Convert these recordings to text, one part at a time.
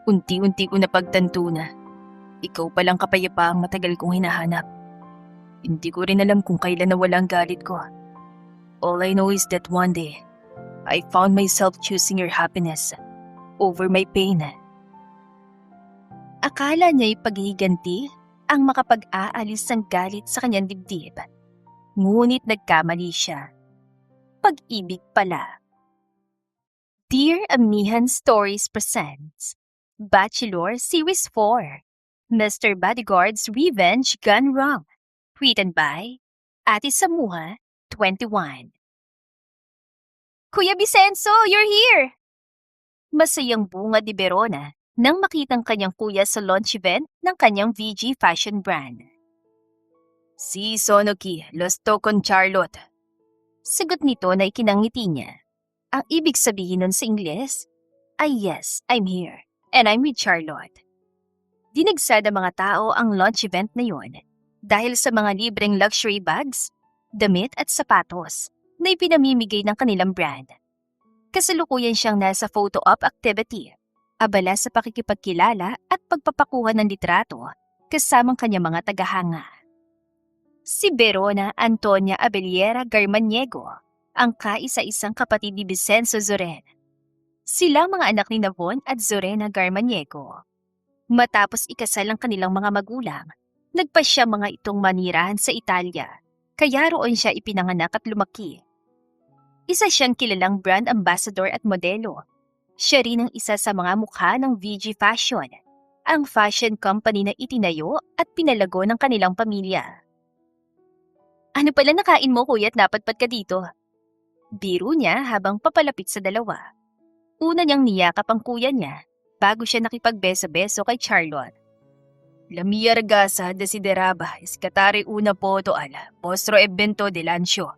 Unti-unti ko napagtanto na ikaw palang kapayapaang matagal kong hinahanap. Hindi ko rin alam kung kailan nawala ang galit ko. All I know is that one day, I found myself choosing your happiness over my pain. Akala niya'y paghihiganti ang makapag-aalis ng galit sa kanyang dibdib. Ngunit nagkamali siya. Pag-ibig pala. Dear Amihan Stories presents Bachelor Series 4, Mr. Bodyguard's Revenge Gone Wrong. Written by Ate Samuha, 21. Kuya Vicenzo, you're here! Masayang bunga ni Verona nang makitang kanyang kuya sa launch event ng kanyang VG fashion brand. Si Sonoki, losto con Charlotte. Sagot nito na ikinangiti niya. Ang ibig sabihin nun sa Ingles ay yes, I'm here and I'm with Charlotte. Dinagsada mga tao ang launch event na yon dahil sa mga libreng luxury bags, damit at sapatos na ipinamimigay ng kanilang brand. Kasalukuyan siyang nasa photo op activity, abala sa pakikipagkilala at pagpapakuha ng litrato kasamang kanyang mga tagahanga. Si Verona Antonia Abellera Garmaniego, ang kaisa-isang kapatid ni Vicenzo Zoren. Sila mga anak ni Navon at Zorena Garmaniego. Matapos ikasal ang kanilang mga magulang, nagpasya mga itong manirahan sa Italia, kaya roon siya ipinanganak at lumaki. Isa siyang kilalang brand ambassador at modelo. Siya rin ang isa sa mga mukha ng VG Fashion, ang fashion company na itinayo at pinalago ng kanilang pamilya. Ano pala nakain mo kuya at napadpad ka dito? Biro niya habang papalapit sa dalawa. Una niyang niyakap ang kuya niya bago siya nakipagbeso-beso kay Charlotte. La mia ragazza desideraba escatare una foto al vostro evento de lancio.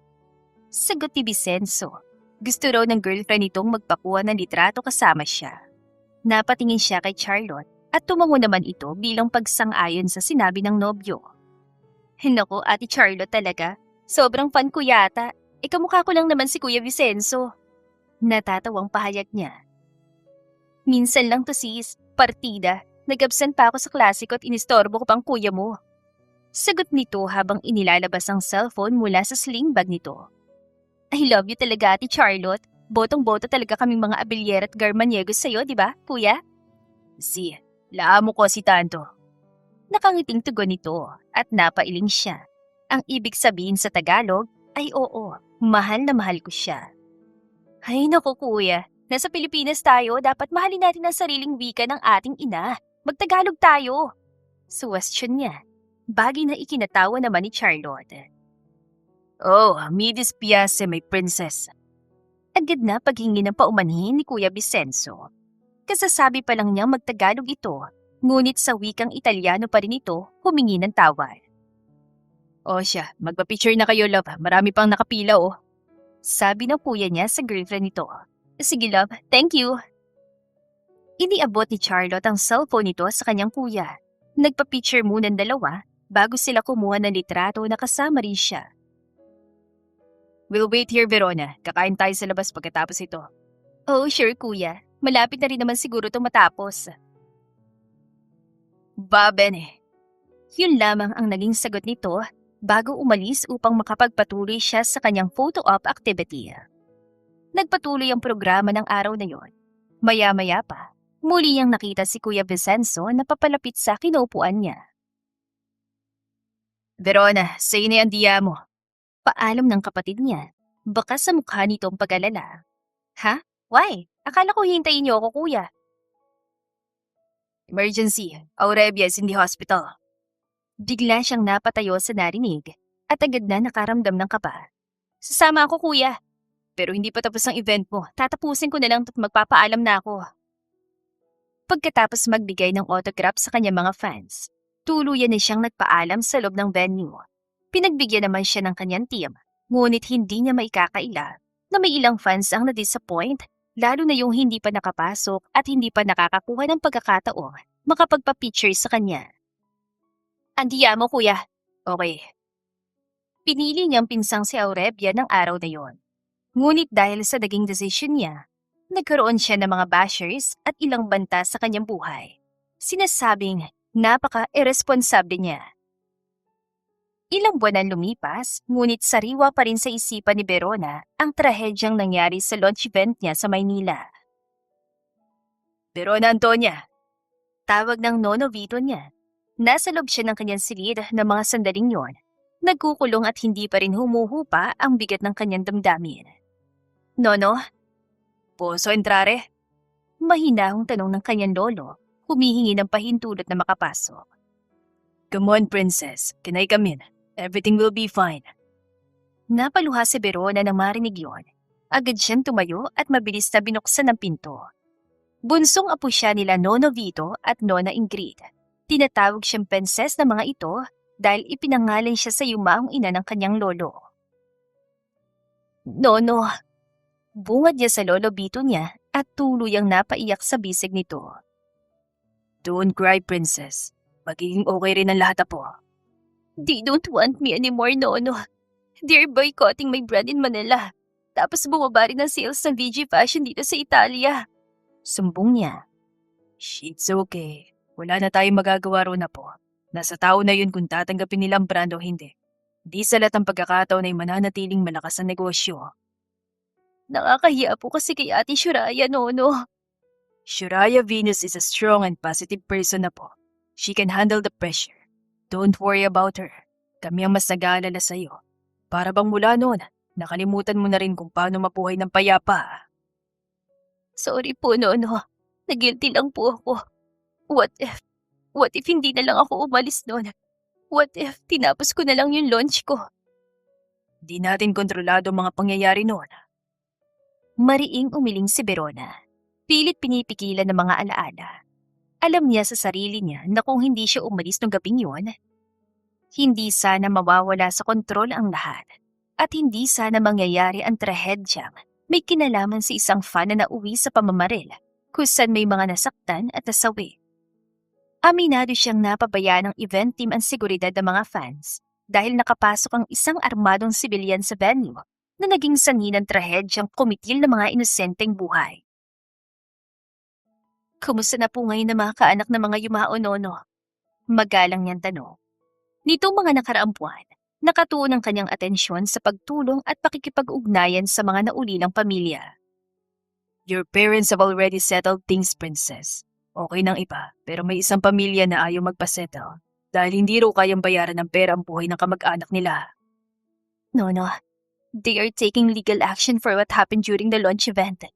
Sagot ni Vicenzo. Gusto raw ng girlfriend nitong magpakuha ng litrato kasama siya. Napatingin siya kay Charlotte at tumango naman ito bilang pagsang-ayon sa sinabi ng nobyo. Naku, Ate Charlotte talaga. Sobrang fan ko yata. Kamukha ko lang naman si Kuya Vicenzo. Natatawang pahayag niya. Minsan lang to sis, partida. Nag-absent pa ako sa klase ko at inistorbo ko pang kuya mo. Sagot nito habang inilalabas ang cellphone mula sa sling bag nito. I love you talaga, Ate Charlotte. Botong-boto talaga kaming mga Abellera at Garmaniegos sa'yo, di ba, kuya? Si, laamo ko si Tanto. Nakangiting tugon nito at napailing siya. Ang ibig sabihin sa Tagalog ay oo, mahal na mahal ko siya. Ay naku kuya, nasa Pilipinas tayo, dapat mahalin natin ang sariling wika ng ating ina. Magtagalog tayo. Suwestyon niya. Bagay na ikinatawa naman ni Charlotte. Oh, mi dispiace my princess. Agad na paghingi ng paumanhin ni Kuya Vicenzo. Kasasabi pa lang niyang magtagalog ito, ngunit sa wikang Italyano pa rin ito humingi ng tawad. O siya, magpa-picture na kayo love, marami pang nakapila oh. Sabi ng kuya niya sa girlfriend nito. Sige love, thank you. Iniabot ni Charlotte ang cellphone nito sa kanyang kuya. Nagpa-picture muna ng dalawa bago sila kumuha ng litrato na kasama rin siya. We'll wait here, Verona. Kakain tayo sa labas pagkatapos ito. Oh, sure kuya. Malapit na rin naman siguro itong matapos. Va bene. Yun lamang ang naging sagot nito bago umalis upang makapagpatuloy siya sa kanyang photo op activity. Nagpatuloy ang programa ng araw na yon. Maya-maya pa, muli niyang nakita si Kuya Vicenzo na papalapit sa kinuupuan niya. Verona, say na ang diya mo. Paalam ng kapatid niya, baka sa mukha nitong pag-alala. Ha? Why? Akala ko hintayin niyo ako kuya. Emergency, Aurebia is in the hospital. Bigla siyang napatayo sa narinig at agad na nakaramdam ng kaba. Sasama ako kuya. Pero hindi pa tapos ang event mo. Tatapusin ko na lang at magpapaalam na ako. Pagkatapos magbigay ng autograph sa kanyang mga fans, tuluyan na siyang nagpaalam sa loob ng venue. Pinagbigyan naman siya ng kanyang team, ngunit hindi niya maikakaila na may ilang fans ang na-disappoint, lalo na yung hindi pa nakapasok at hindi pa nakakakuha ng pagkakataong makapagpa-picture sa kanya. Andiya mo kuya. Okay. Pinili niyang pinsang si Aurebia ng araw na yon. Ngunit dahil sa naging desisyon niya, Nagkaroon siya ng mga bashers at ilang banta sa kanyang buhay. Sinasabing napaka-irresponsable niya. Ilang buwan ang lumipas, ngunit sariwa pa rin sa isipan ni Verona ang trahedyang nangyari sa launch event niya sa Maynila. Verona Antonia, tawag ng nono Vito niya. Nasa loob siya ng kanyang silid ng mga sandaling yon. Nagkukulong at hindi pa rin humuhupa ang bigat ng kanyang damdamin. Nono? Poso entrare? Mahinahong tanong ng kanyang lolo, humihingi ng pahintulot na makapasok. Come on, princess. Can I come in? Everything will be fine. Napaluha si Verona nang marinig yon. Agad siyang tumayo at mabilis na binuksan ang pinto. Bunsong apo siya nila Nono Vito at Nona Ingrid. Tinatawag siyang princess ng mga ito dahil ipinangalan siya sa yumaong ina ng kanyang lolo. Nono, bungad niya sa lolo Vito niya at tuluyang napaiyak sa bisig nito. Don't cry, princess. Magiging okay rin ang lahat, apo. They don't want me anymore, Nono. They're boycotting my brand in Manila. Tapos bumaba rin ang sales ng VG Fashion dito sa Italia. Sumbong niya. It's okay. Wala na tayong magagawa ron, apo. Nasa tao na yun kung tatanggapin nilang brand o hindi. Di sa lahat ng pagkakataon ay mananatiling malakas ang negosyo. Nakakahiya po kasi kay Ate Shuraya, Nono. Shuraya Venus is a strong and positive person, apo. She can handle the pressure. Don't worry about her. Kami ang mas nag-aalala sa'yo. Para bang mula noon, nakalimutan mo na rin kung paano mabuhay ng payapa. Sorry po, Nono. Nag-guilty lang po ako. What if hindi na lang ako umalis noon? What if tinapos ko na lang yung launch ko? Di natin kontrolado ang mga pangyayari noon. Mariing umiling si Verona. Pilit pinipigilan ng mga alaala. Alam niya sa sarili niya na kung hindi siya umalis ng gabing yun, hindi sana mawawala sa kontrol ang lahat at hindi sana mangyayari ang trahedyang may kinalaman sa isang fan na nauwi sa pamamaril kung saan may mga nasaktan at nasawi. Aminado siyang napabayaan ng event team ang seguridad ng mga fans dahil nakapasok ang isang armadong sibilyan sa venue na naging sanhi ng trahedyang kumitil ng mga inosenteng buhay. Kumusta na po ngayon ang mga kaanak ng mga yumao, Nono? Magalang niyang tanong. Nitong mga nakaraang buwan, nakatuon ang kanyang atensyon sa pagtulong at pakikipag-ugnayan sa mga naulilang pamilya. Your parents have already settled things, princess. Okay nang iba, pero may isang pamilya na ayaw magpasettle dahil hindi raw kayang bayaran ng pera ang buhay ng kamag-anak nila. Nono, they are taking legal action for what happened during the launch event.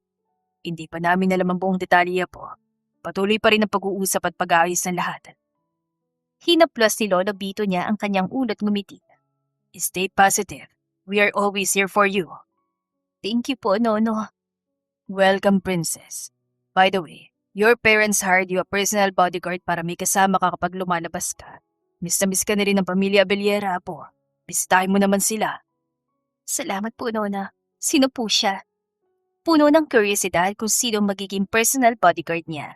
Hindi pa namin alam ang buong detalye po. Patuloy pa rin ang pag-uusap at pag-aayos ng lahat. Hinaplos ni Lolo Vito niya ang kanyang ulot ngumiti. Stay positive. We are always here for you. Thank you po, Nono. Welcome, princess. By the way, your parents hired you a personal bodyguard para may kasama ka kapag lumalabas ka. Miss na miss ka na rin ng pamilya Abellera, po. Bisitahin mo naman sila. Salamat po, Nona. Sino po siya? Puno ng kuryosidad kung sino magiging personal bodyguard niya.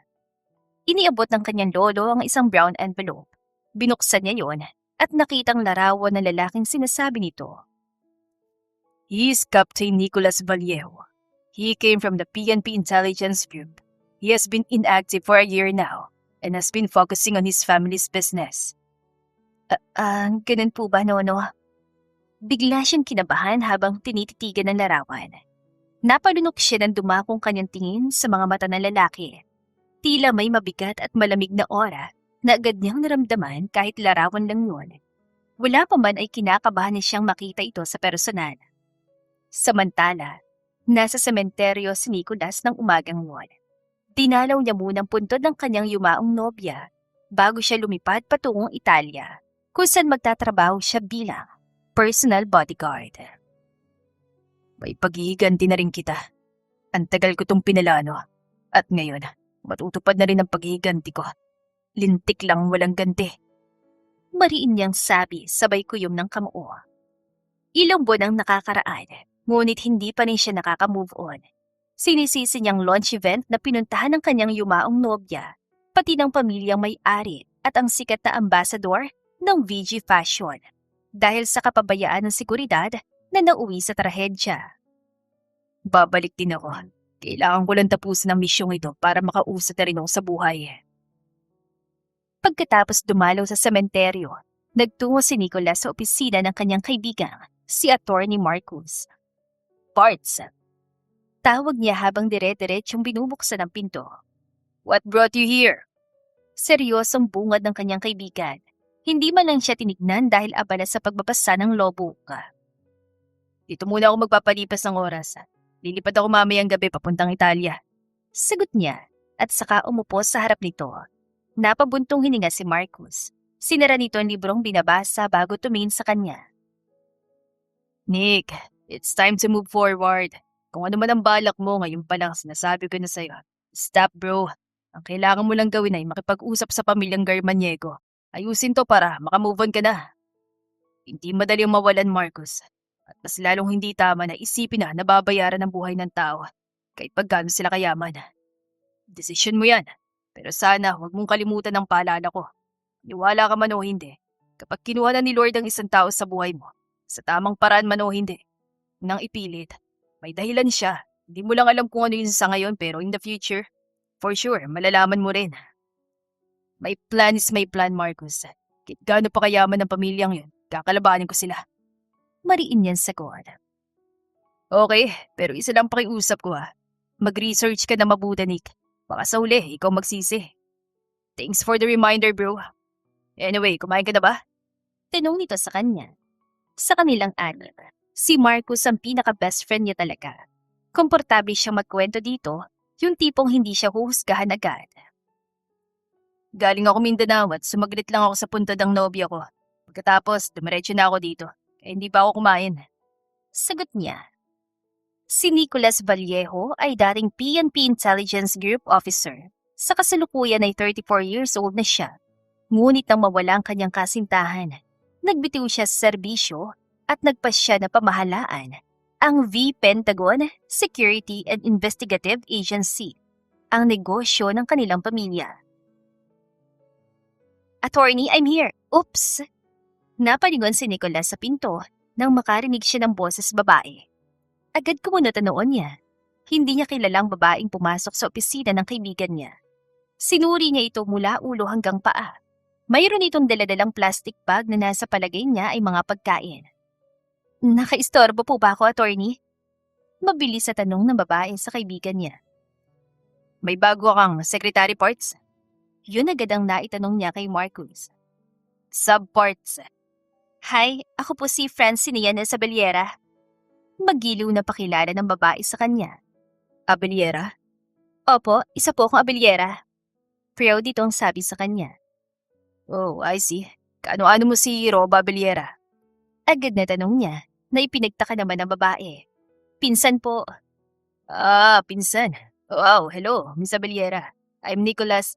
Iniabot ng kanyang lolo ang isang brown envelope. Binuksan niya yon at nakitang larawan ng lalaking sinasabi nito. He is Captain Nicolas Vallejo. He came from the PNP intelligence group. He has been inactive for a year now and has been focusing on his family's business. Ganun po ba, Nono? Bigla siyang kinabahan habang tinititigan ng larawan. Napalunok siya ng dumakong kanyang tingin sa mga mata ng lalaki. Tila may mabigat at malamig na aura na agad niyang naramdaman kahit larawan lang yun. Wala pa man ay kinakabahan niya siyang makita ito sa personal. Samantala, nasa sementeryo si Nicolas ng umagang yun. Dinalaw niya munang puntod ng kanyang yumaong nobya bago siya lumipad patungong Italia, kung saan magtatrabaho siya bilang personal bodyguard. May paghihiganti na rin kita. Ang tagal ko tong pinalano. At ngayon, matutupad na rin ang paghihiganti ko. Lintik lang walang ganti. Mariin niyang sabi sabay kuyom ng kamao. Ilang buwan ang nakakaraan, ngunit hindi pa rin siya nakaka-move on. Sinisisi niyang launch event na pinuntahan ng kanyang yumaong nobya, pati ng pamilyang may-ari at ang sikat na ambassador ng VG Fashion. Dahil sa kapabayaan ng seguridad na nauwi sa trahedya. Babalik din ako. Kailangan ko lang tapusin ang misyong ito para makausad na rin ako sa buhay. Pagkatapos dumalaw sa sementeryo, nagtungo si Nicholas sa opisina ng kanyang kaibigan, si Attorney Marcus. Parts. Tawag niya habang dire-diretsong binubuksan ang pinto. What brought you here? Seryosong bungad ng kanyang kaibigan. Hindi man lang siya tinignan dahil abala sa pagbabasa ng logbook. Dito muna ako magpapalipas ng oras. Lilipad ako mamayang gabi papuntang Italia. Sagot niya at saka umupo sa harap nito. Napabuntong hininga si Marcus. Sinara nito ang librong binabasa bago tumingin sa kanya. Nick, it's time to move forward. Kung ano man ang balak mo, ngayon pa lang sinasabi ko na sa'yo. Stop bro. Ang kailangan mo lang gawin ay makipag-usap sa pamilyang Garmaniego. Ayusin to para makamove on ka na. Hindi madali ang mawalan, Marcus. At mas lalong hindi tama na isipin na nababayaran ang buhay ng tao kahit pagkano sila kayaman. Desisyon mo yan. Pero sana huwag mong kalimutan ang paalala ko. Niwala ka man o hindi, kapag kinuha na ni Lord ang isang tao sa buhay mo, sa tamang paraan man o hindi, nang ipilit, may dahilan siya. Hindi mo lang alam kung ano yun sa ngayon pero in the future, for sure, malalaman mo rin. May plan is may plan, Marcus. Kahit gaano pa kayaman ng pamilyang yun, kakalabanin ko sila. Mariin yan sagot. Okay, pero isa lang pakiusap ko ha. Mag-research ka na mabuti, Nick. Baka sa huli, ikaw magsisi. Thanks for the reminder, bro. Anyway, kumain ka na ba? Tanong nito sa kanya. Sa kanilang anim, si Marcus ang pinaka-best friend niya talaga. Komportable siyang magkwento dito, yung tipong hindi siya huhusgahan agad. Galing ako Mindanao at sumaglit lang ako sa puntod ng nobya ko. Pagkatapos, dumiretso na ako dito. Kaya hindi pa ako kumain. Sagot niya. Si Nicholas Vallejo ay dating PNP Intelligence Group Officer. Sa kasalukuyan ay 34 years old na siya. Ngunit nang mawala ang kanyang kasintahan, nagbitiw siya sa serbisyo at nagpasya na pamahalaan ang V-Pentagon Security and Investigative Agency, ang negosyo ng kanilang pamilya. Attorney, I'm here. Oops! Napalingon si Nicholas sa pinto nang makarinig siya ng boses babae. Agad kumunot ang noon niya. Hindi niya kilalang babaeng pumasok sa opisina ng kaibigan niya. Sinuri niya ito mula ulo hanggang paa. Mayroon itong daladalang plastic bag na nasa palagay niya ay mga pagkain. Nakaistorbo po ba ako, attorney? Mabilis sa tanong ng babae sa kaibigan niya. May bago kang secretary parts? Yun agad ang naitanong niya kay Marcus. Subparts. Hi, ako po si Francine Isabeliera. Magiliw na pakilala ng babae sa kanya. Abeliera? Opo, isa po akong Abeliera. Proud itong sabi sa kanya. Oh, I see. Kaano-ano mo si Roba Abeliera? Agad na tanong niya na ipinagtaka naman ng babae. Pinsan po. Ah, pinsan. Wow, hello, Miss Abeliera. I'm Nicholas.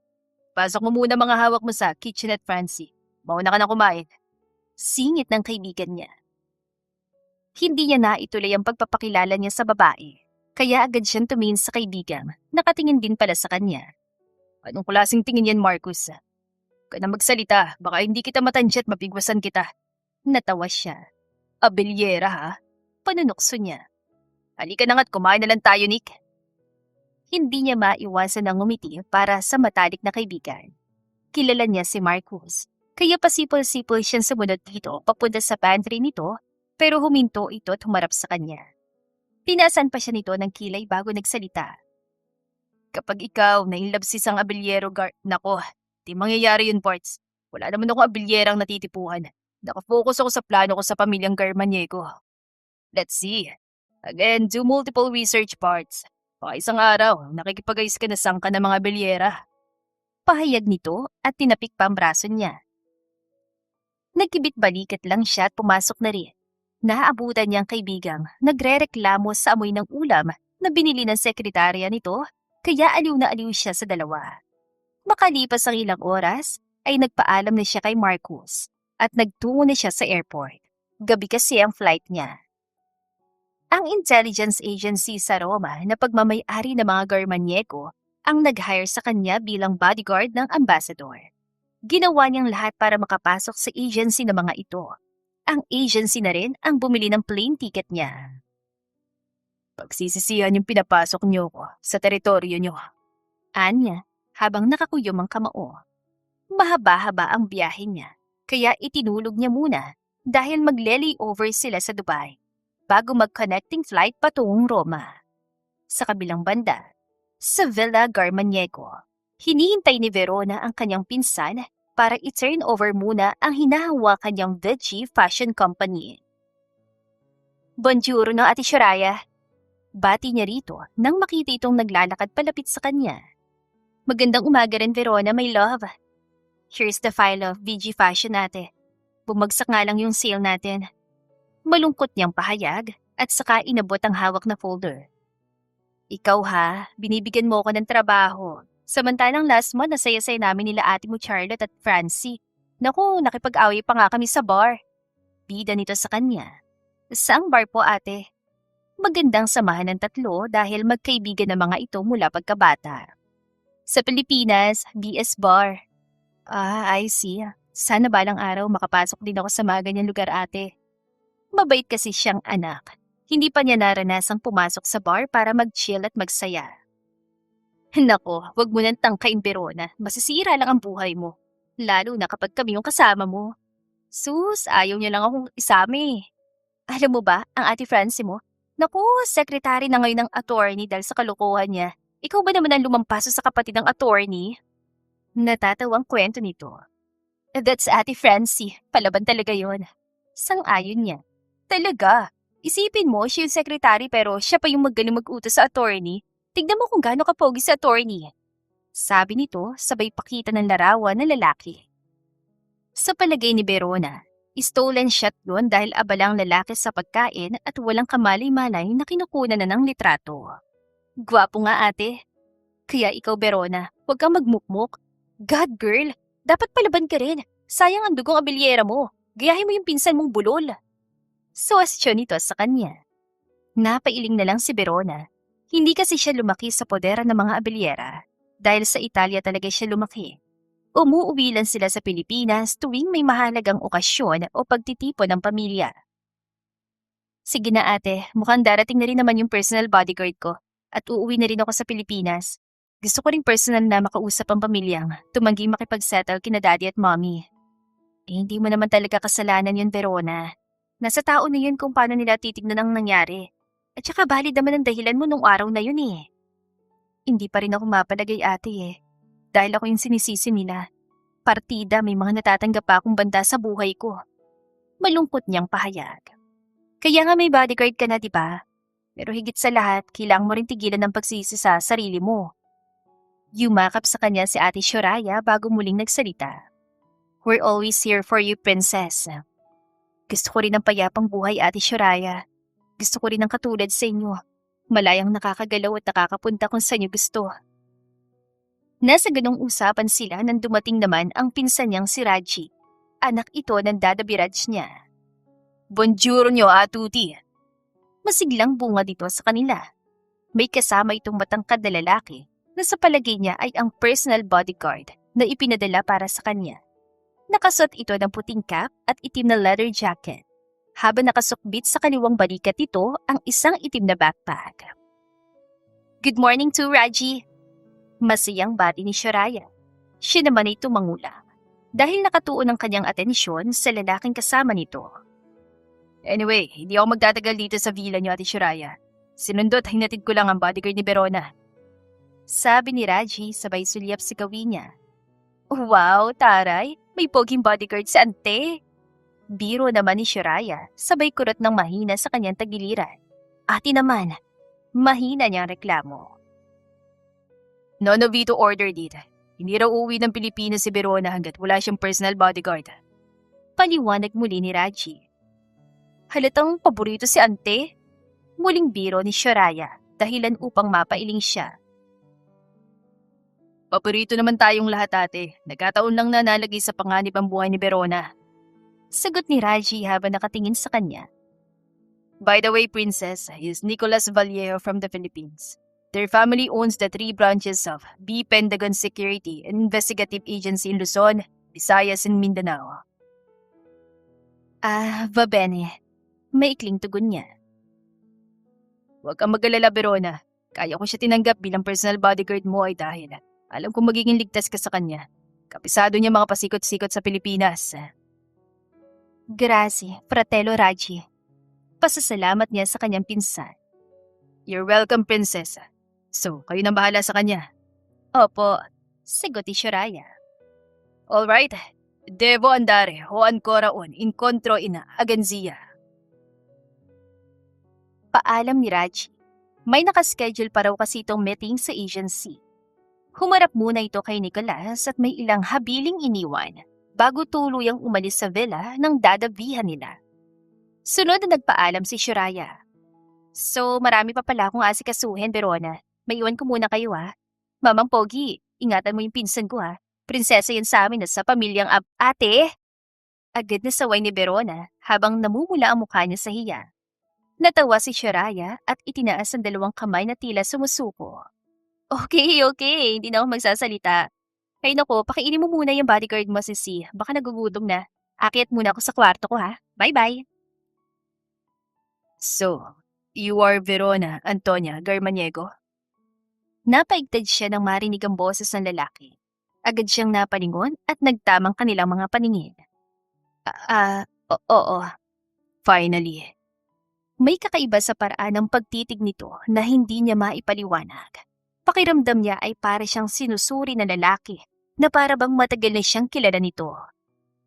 Pasok mo muna mga hawak mo sa kitchenette, Francie. Mauna ka na kumain. Singit ng kaibigan niya. Hindi niya naituloy ang pagpapakilala niya sa babae, kaya agad siyang tumingin sa kaibigan, nakatingin din pala sa kanya. Anong klaseng tingin yan, Marcus? Ka na magsalita, baka hindi kita matansya at mapigwasan kita. Natawa siya. Abeliera ha? Panunukso niya. Halika na nga't kumain na lang tayo, Nick. Hindi niya maiwasan ng ngumiti para sa matalik na kaibigan. Kilala niya si Marcus, kaya pasipol-sipol siyang sumunod dito papunta sa pantry nito, pero huminto ito at humarap sa kanya. Tinasan pa siya nito ng kilay bago nagsalita. Kapag ikaw na-inlove si isang Abeliero nako, di mangyayari yun, Parts. Wala naman akong Abelierang natitipuhan. Nakafocus ako sa plano ko sa pamilyang Garmaniego. Let's see. Again, do multiple research parts. Baka isang araw, nakikipag-ayos ka na sangka ng mga Abeliera. Pahayag nito at tinapik pa ang braso niya. Nagkibit-balikat lang siya at pumasok na rin. Naaabutan niyang kaibigang nagrereklamo sa amoy ng ulam na binili ng sekretarya nito, kaya aliw na aliw siya sa dalawa. Makalipas ang ilang oras, ay nagpaalam na siya kay Marcus at nagtungo na siya sa airport. Gabi kasi ang flight niya. Ang intelligence agency sa Roma na pagmamay-ari ng mga Garmaniego ang nag-hire sa kanya bilang bodyguard ng ambassador. Ginawa niyang lahat para makapasok sa agency ng mga ito. Ang agency na rin ang bumili ng plane ticket niya. Pagsisisihan yung pinapasok niyo ko sa teritoryo niyo. Anya, habang nakakuyom ang kamao. Mahaba-haba ang biyahe niya, kaya itinulog niya muna dahil magle-layover sila sa Dubai bago mag-connecting flight patungong Roma. Sa kabilang banda, sa Villa Garmaniego, hinihintay ni Verona ang kanyang pinsan para i-turn over muna ang hinahawakan niyang Veggie Fashion Company. Bonjour no, Ate Shoraya. Bati niya rito nang makita itong naglalakad palapit sa kanya. Magandang umaga rin, Verona, my love. Here's the file of VG Fashion, ate. Bumagsak nga lang yung sale natin. Malungkot niyang pahayag at saka inabot ang hawak na folder. Ikaw ha, binibigyan mo ko ng trabaho. Samantalang last month nasaya-saya namin nila ate mo Charlotte at Francie. Naku, nakipag-away pa nga kami sa bar. Bida nito sa kanya. Saang bar po, ate? Magandang samahan ng tatlo dahil magkaibigan ng mga ito mula pagkabata. Sa Pilipinas, BS Bar. I see. Sana balang araw makapasok din ako sa mga ganyang lugar, ate. Mabait kasi siyang anak. Hindi pa niya naranasang pumasok sa bar para mag-chill at magsaya. Nako, wag mo nang tangkain, Verona. Masisira lang ang buhay mo. Lalo na kapag kami yung kasama mo. Sus, ayaw niya lang akong isami. Alam mo ba, ang ate Francie mo? Naku, sekretary na ngayon ng attorney dahil sa kalokohan niya. Ikaw ba naman ang lumampaso sa kapatid ng attorney? Natatawang kwento nito. That's Ate Francie. Palaban talaga yon. Sang-ayon niya. Talaga? Isipin mo, siya yung sekretary pero siya pa yung magaling mag-utos sa attorney. Tignan mo kung gaano kapogi sa attorney. Sabi nito, sabay pakita ng larawan ng lalaki. Sa palagay ni Verona, stolen shot yun dahil abalang lalaki sa pagkain at walang kamalay-malay na kinukunan na ng litrato. Gwapo nga, ate. Kaya ikaw, Verona, huwag kang magmukmuk. God, girl, dapat palaban ka rin. Sayang ang dugong abilyera mo. Gayahin mo yung pinsan mong bulol. Suwestyon nito sa kanya. Napailing na lang si Verona. Hindi kasi siya lumaki sa podera ng mga abilyera. Dahil sa Italia talaga siya lumaki. Umuuwi lang sila sa Pilipinas tuwing may mahalagang okasyon o pagtitipon ng pamilya. Sige na, ate, mukhang darating na rin naman yung personal bodyguard ko. At uuwi na rin ako sa Pilipinas. Gusto ko rin personal na makausap ang pamilyang tumangging makipag-settle kina daddy at mommy. Hindi mo naman talaga kasalanan yun, Verona. Nasa tao na yun kung paano nila titignan ang nangyari. At saka valid naman ang dahilan mo nung araw na yun eh. Hindi pa rin ako mapalagay, ate eh. Dahil ako yung sinisisi nila. Partida, may mga natatanggap pa akong banda sa buhay ko. Malungkot niyang pahayag. Kaya nga may bodyguard ka na, di ba? Pero higit sa lahat, kailangan mo rin tigilan ng pagsisi sa sarili mo. Yumakap sa kanya si Ate Shoraya bago muling nagsalita. We're always here for you, princess. Gusto ko rin ng payapang buhay, Ate Shoraya. Gusto ko rin ng katulad sa inyo. Malayang nakakagalaw at nakakapunta kung saan niyo gusto. Nasa ganong usapan sila nang dumating naman ang pinsan niyang si Raji. Anak ito ng Dada Biraj niya. Bonjour nyo, Atuti. Masiglang bunga dito sa kanila. May kasama itong matangkad na lalaki na sa palagay niya ay ang personal bodyguard na ipinadala para sa kanya. Nakasuot ito ng puting cap at itim na leather jacket, habang nakasukbit sa kaliwang balikat nito ang isang itim na backpack. Good morning to Raji. Masayang bati ni Shoraya. Siya naman ay tumangulang dahil nakatuon ang kanyang atensyon sa lalaking kasama nito. Anyway, hindi ako magtatagal dito sa villa niyo, Ate Shoraya. Sinundot, hinatid ko lang ang bodyguard ni Verona. Sabi ni Raji sabay sulyap sa gawin niya. Wow, taray! May poging bodyguard sa ante! Biro naman ni Shoraya, sabay kurot ng mahina sa kanyang tagiliran. Ate naman, mahina niyang reklamo. No Vito order dito. Hindi raw uuwi ng Pilipinas si Verona hanggat wala siyang personal bodyguard. Paliwanag muli ni Raji. Halatang paborito si ante? Muling biro ni Shoraya, dahilan upang mapailing siya. Paborito naman tayong lahat, ate. Nagkataon lang na nalagay sa panganib ang buhay ni Verona. Sagot ni Raji habang nakatingin sa kanya. By the way, princess, he is Nicolas Vallejo from the Philippines. Their family owns the 3 branches of B. Pentagon Security and Investigative Agency in Luzon, Visayas, and Mindanao. Va bene. Maikling tugon niya. Huwag kang mag-alala, Verona. Kaya ko siya tinanggap bilang personal bodyguard mo ay dahil alam kong magiging ligtas ka sa kanya. Kapisado niya mga pasikot-sikot sa Pilipinas. Grazie, Fratello Raggi. Pasasalamat niya sa kanyang pinsan. You're welcome, prinsesa. So, kayo nang bahala sa kanya. Opo, sagot ni Shiraya. Alright, devo andare o ancora un incontro in agenzia. Paalam ni Raji. May nakaschedule pa raw kasi itong meeting sa agency. Humarap muna ito kay Nicolas at may ilang habiling iniwan bago tuluyang umalis sa villa ng dadabihan nila. Sunod na nagpaalam si Shiraya. So, marami pa pala akong asikasuhin, Verona. May iwan ko muna kayo Mamang Pogi, ingatan mo yung pinsan ko Prinsesa yan sa amin sa pamilyang ate. Agad na saway ni Verona habang namumula ang mukha niya sa hiya. Natawa si Shiraya at itinaas ang dalawang kamay na tila sumusuko. Okay, hindi na ako magsasalita. Ay nako, pakiinin mo muna yung bodyguard mo si. Baka nagugutom na. Akyat muna ako sa kwarto ko Bye-bye. So, you are Verona Antonia Garmaniego? Napaigtad siya nang marinig ang boses ng lalaki. Agad siyang napalingon at nagtamang kanilang mga paningin. Oo. Finally. May kakaiba sa paraan ng pagtitig nito na hindi niya maipaliwanag. Pakiramdam niya ay para siyang sinusuri na lalaki na para bang matagal na siyang kilala nito.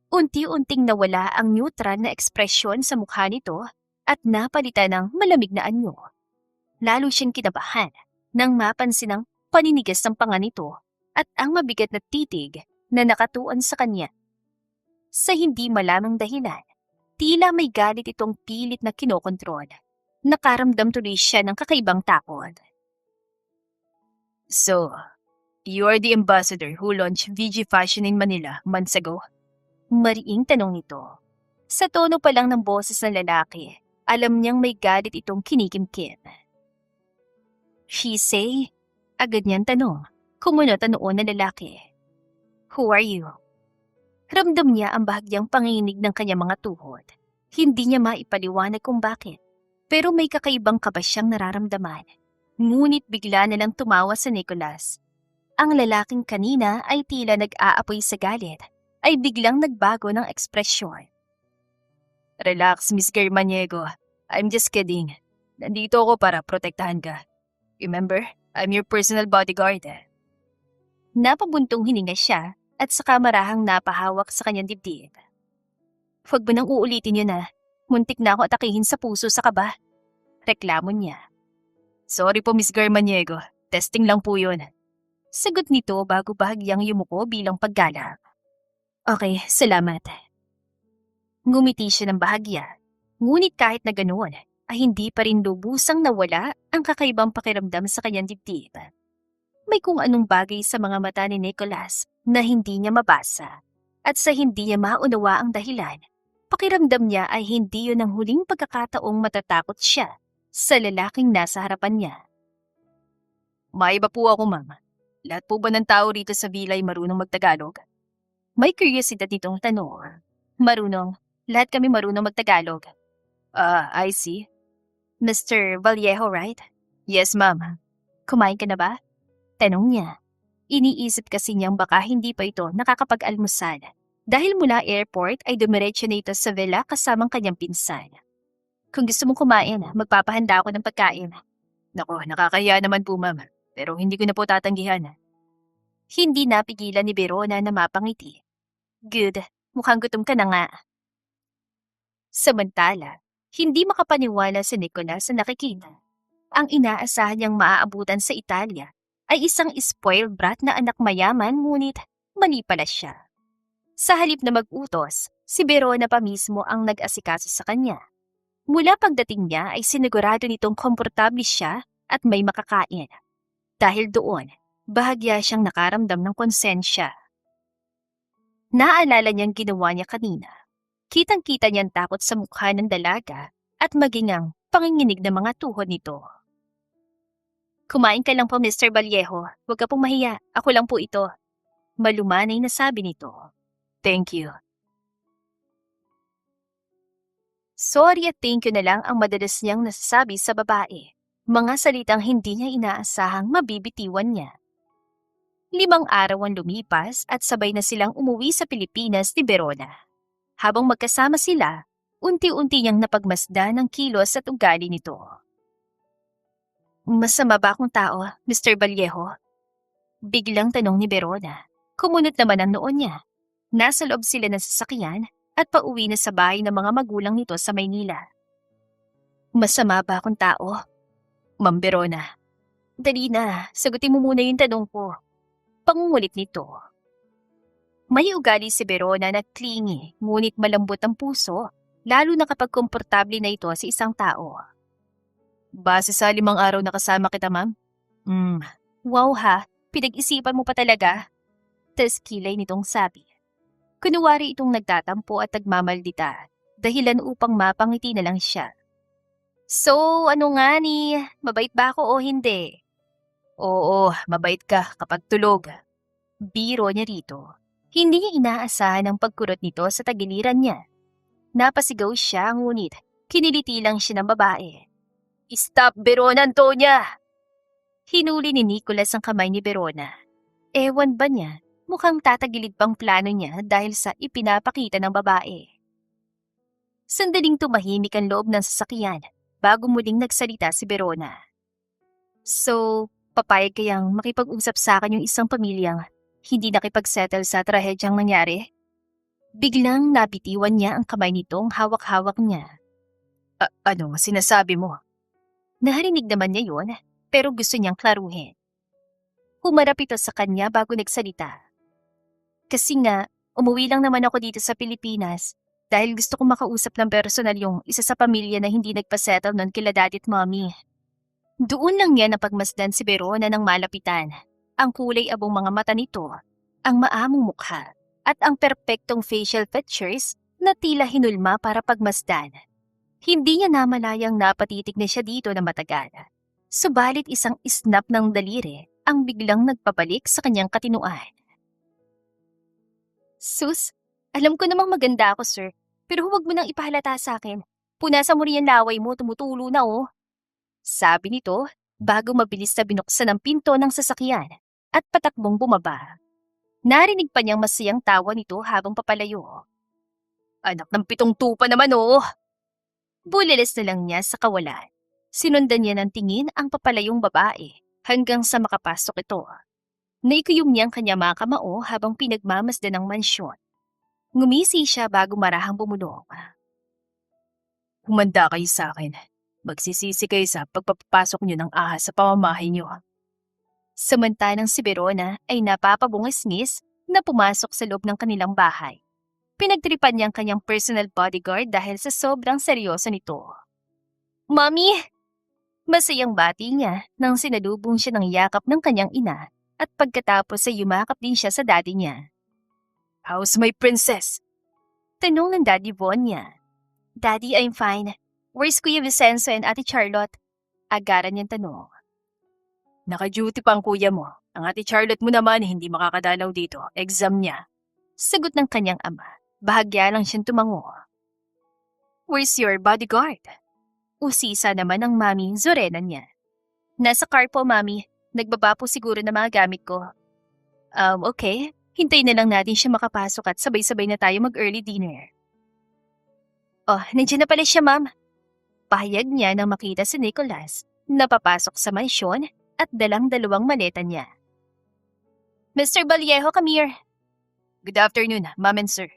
Unti-unting nawala ang neutral na ekspresyon sa mukha nito at napalitan ng malamig na anyo. Lalo siyang kinabahan nang mapansin ang paninigas ng panga nito at ang mabigat na titig na nakatuon sa kanya. Sa hindi malamang dahilan, tila may galit itong pilit na kinokontrol. Nakaramdam tuloy siya ng kakaibang takot. So, you are the ambassador who launched VG Fashion in Manila months ago? Mariing tanong nito. Sa tono pa lang ng boses ng lalaki, alam niyang may galit itong kinikimkim. She say? Agad niyang tanong. Kumunot ang noon ng lalaki. Who are you? Ramdam niya ang bahagyang panginginig ng kanyang mga tuhod. Hindi niya maipaliwanag kung bakit, pero may kakaibang kaba siyang nararamdaman. Ngunit bigla na lang tumawa sa Nicolas. Ang lalaking kanina ay tila nag-aapoy sa galit, ay biglang nagbago ng ekspresyon. Relax, Miss Garmaniego. I'm just kidding. Nandito ako para protektahan ka. Remember, I'm your personal bodyguard. Napabuntong hininga siya at saka marahang napahawak sa kanyang dibdib. Huwag mo nang uulitin yun Muntik na ako atakihin sa puso sa kaba. Reklamo niya. Sorry po, Miss Garmaniego. Testing lang po yun. Sagot nito bago bahagyang yumuko bilang paggalang. Okay, salamat. Ngumiti siya ng bahagya. Ngunit kahit na ganoon, ay hindi pa rin lubusang nawala ang kakaibang pakiramdam sa kanyang dibdib. May kung anong bagay sa mga mata ni Nicolas na hindi niya mabasa. At sa hindi niya maunawa ang dahilan, pakiramdam niya ay hindi yun ang huling pagkakataong matatakot siya sa lalaking nasa harapan niya. Maiba po ako, ma'am. Lahat po ba ng tao rito sa villa ay marunong magtagalog? May kuryosidad nitong tanong. Marunong. Lahat kami marunong magtagalog. I see. Mr. Vallejo, right? Yes, ma'am. Kumain ka na ba? Tanong niya. Iniisip kasi niyang baka hindi pa ito nakakapag-almusal. Dahil mula airport ay dumiretso na ito sa villa kasamang kanyang pinsan. Kung gusto mong kumain, magpapahanda ako ng pagkain. Nako, nakakahiya naman po, ma'am. Pero hindi ko na po tatanggihan. Hindi napigilan ni Verona na mapangiti. Good, mukhang gutom ka na nga. Samantala, hindi makapaniwala si Nicolas sa nakikita. Ang inaasahan niyang maaabutan sa Italia ay isang spoiled brat na anak mayaman ngunit mali pala siya. Sa halip na mag-utos, si Verona pa mismo ang nag-asikaso sa kanya. Mula pagdating niya ay sinigurado nitong komportable siya at may makakain. Dahil doon, bahagya siyang nakaramdam ng konsensya. Naalala niyang ginawa niya kanina. Kitang-kita niyang takot sa mukha ng dalaga at maging ang panginginig ng mga tuhod nito. Kumain ka lang po, Mr. Vallejo. Huwag ka pong mahiya. Ako lang po ito. Malumanay na sabi nito. Thank you. Sorry at thank you na lang ang madalas niyang nasasabi sa babae. Mga salitang hindi niya inaasahang mabibitiwan niya. 5 araw ang lumipas at sabay na silang umuwi sa Pilipinas ni Verona. Habang magkasama sila, unti-unti niyang napagmasdan ang kilos at ugali nito. Masama ba akong tao, Mr. Vallejo? Biglang tanong ni Verona. Kumunot naman ang noon niya. Nasa loob sila ng sasakyan at pauwi na sa bahay ng mga magulang nito sa Maynila. Masama ba akong tao? Ma'am Verona. Dali na, sagutin mo muna yung tanong ko. Pangungulit nito. May ugali si Verona na clingy, ngunit malambot ang puso, lalo na kapag komportable na ito sa isang tao. Base sa 5 araw na kasama kita, ma'am? Wow ha, pinag-isipan mo pa talaga. Tas kilay nitong sabi. Kunwari itong nagtatampo at nagmamaldita, dahilan upang mapangiti na lang siya. So, ano nga ni, mabait ba ako o hindi? Oo, mabait ka kapag tulog. Biro niya rito. Hindi niya inaasahan ang pagkurot nito sa tagiliran niya. Napasigaw siya ngunit kiniliti lang siya ng babae. Stop, Verona, Antonia! Hinuli ni Nicholas ang kamay ni Verona. Ewan ba niya, mukhang tatagilid pang plano niya dahil sa ipinapakita ng babae. Sandaling tumahimik ang loob ng sasakyan bago muling nagsalita si Verona. So, papayag kayang makipag-usap sa akin yung isang pamilyang hindi nakipagsettle sa trahedyang nangyari? Biglang nabitiwan niya ang kamay nitong hawak-hawak niya. Ano sinasabi mo? Narinig naman niya yun, pero gusto niyang klaruhin. Humarap ito sa kanya bago nagsalita. Kasi nga, umuwi lang naman ako dito sa Pilipinas dahil gusto kong makausap ng personal yung isa sa pamilya na hindi nagpasettle nun kila daddy at mommy. Doon lang niya napagmasdan si Verona ng malapitan. Ang kulay abong mga mata nito, ang maamong mukha, at ang perpektong facial features na tila hinulma para pagmasdan. Hindi niya namalayang napatitig na siya dito na matagal. Subalit isang snap ng daliri ang biglang nagpabalik sa kanyang katinuan. Sus, alam ko namang maganda ako, sir, pero huwag mo nang ipahalata sa akin. Punasan mo rin yung laway mo, tumutulo na oh. Sabi nito bago mabilis na binuksan ang pinto ng sasakyan at patakbong bumaba. Narinig pa niyang masayang tawa nito habang papalayo. Anak ng 7 tupa naman oh! Bulilis na lang niya sa kawalan. Sinundan niya ng tingin ang papalayong babae hanggang sa makapasok ito. Naikuyom niya ang kanya mga kamao habang pinagmamasdan ng mansyon. Ngumisi siya bago marahang bumulong. Humanda kayo sa akin. Magsisisi kayo sa pagpapasok niyo ng ahas sa pamamahay niyo. Samantalang si Verona ay napapabungis-ngis na pumasok sa loob ng kanilang bahay. Pinagtripan niya ang kanyang personal bodyguard dahil sa sobrang seryoso nito. Mommy! Masayang bati niya nang sinalubong siya ng yakap ng kanyang ina at pagkatapos ay yumakap din siya sa daddy niya. How's my princess? Tanong ng Daddy Von niya. Daddy, I'm fine. Where's Kuya Vicenzo and Ate Charlotte? Agaran niyang tanong. Naka-duty pa ang kuya mo. Ang Ate Charlotte mo naman hindi makakadalaw dito. Exam niya. Sagot ng kanyang ama. Bahagya lang siyang tumango. Where's your bodyguard? Usisa naman ang mami Zorena niya. Nasa car po, mami. Nagbaba po siguro ng mga gamit ko. Okay. Hintayin na lang natin siya makapasok at sabay-sabay na tayo mag-early dinner. Oh, nandiyan na pala siya, ma'am. Pahayag niya nang makita si Nicholas na papasok sa mansyon at dalang 2 maleta niya. Mr. Vallejo, come here. Good afternoon, ma'am and sir.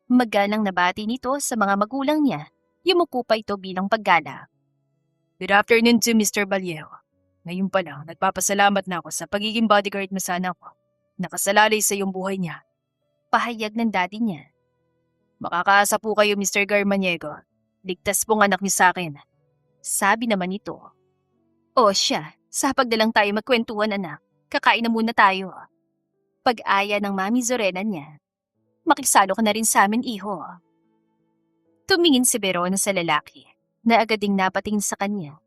Magalang nabati nito sa mga magulang niya. Yumuko pa ito bilang paggala. Good afternoon to Mr. Vallejo. Ngayon pa lang, nagpapasalamat na ako sa pagiging bodyguard mo sa anak ko. Nakasalalay sa iyong buhay niya. Pahayag ng daddy niya. Makakaasa po kayo, Mr. Garmaniego. Ligtas pong anak niyo sa akin. Sabi naman ito. O siya, sapag na lang tayo magkwentuhan, anak. Kakain na muna tayo. Pag-aya ng mami Zorena niya. Makisalo ka na rin sa amin, iho. Tumingin si Verona sa lalaki na agad ding napatingin sa kanya.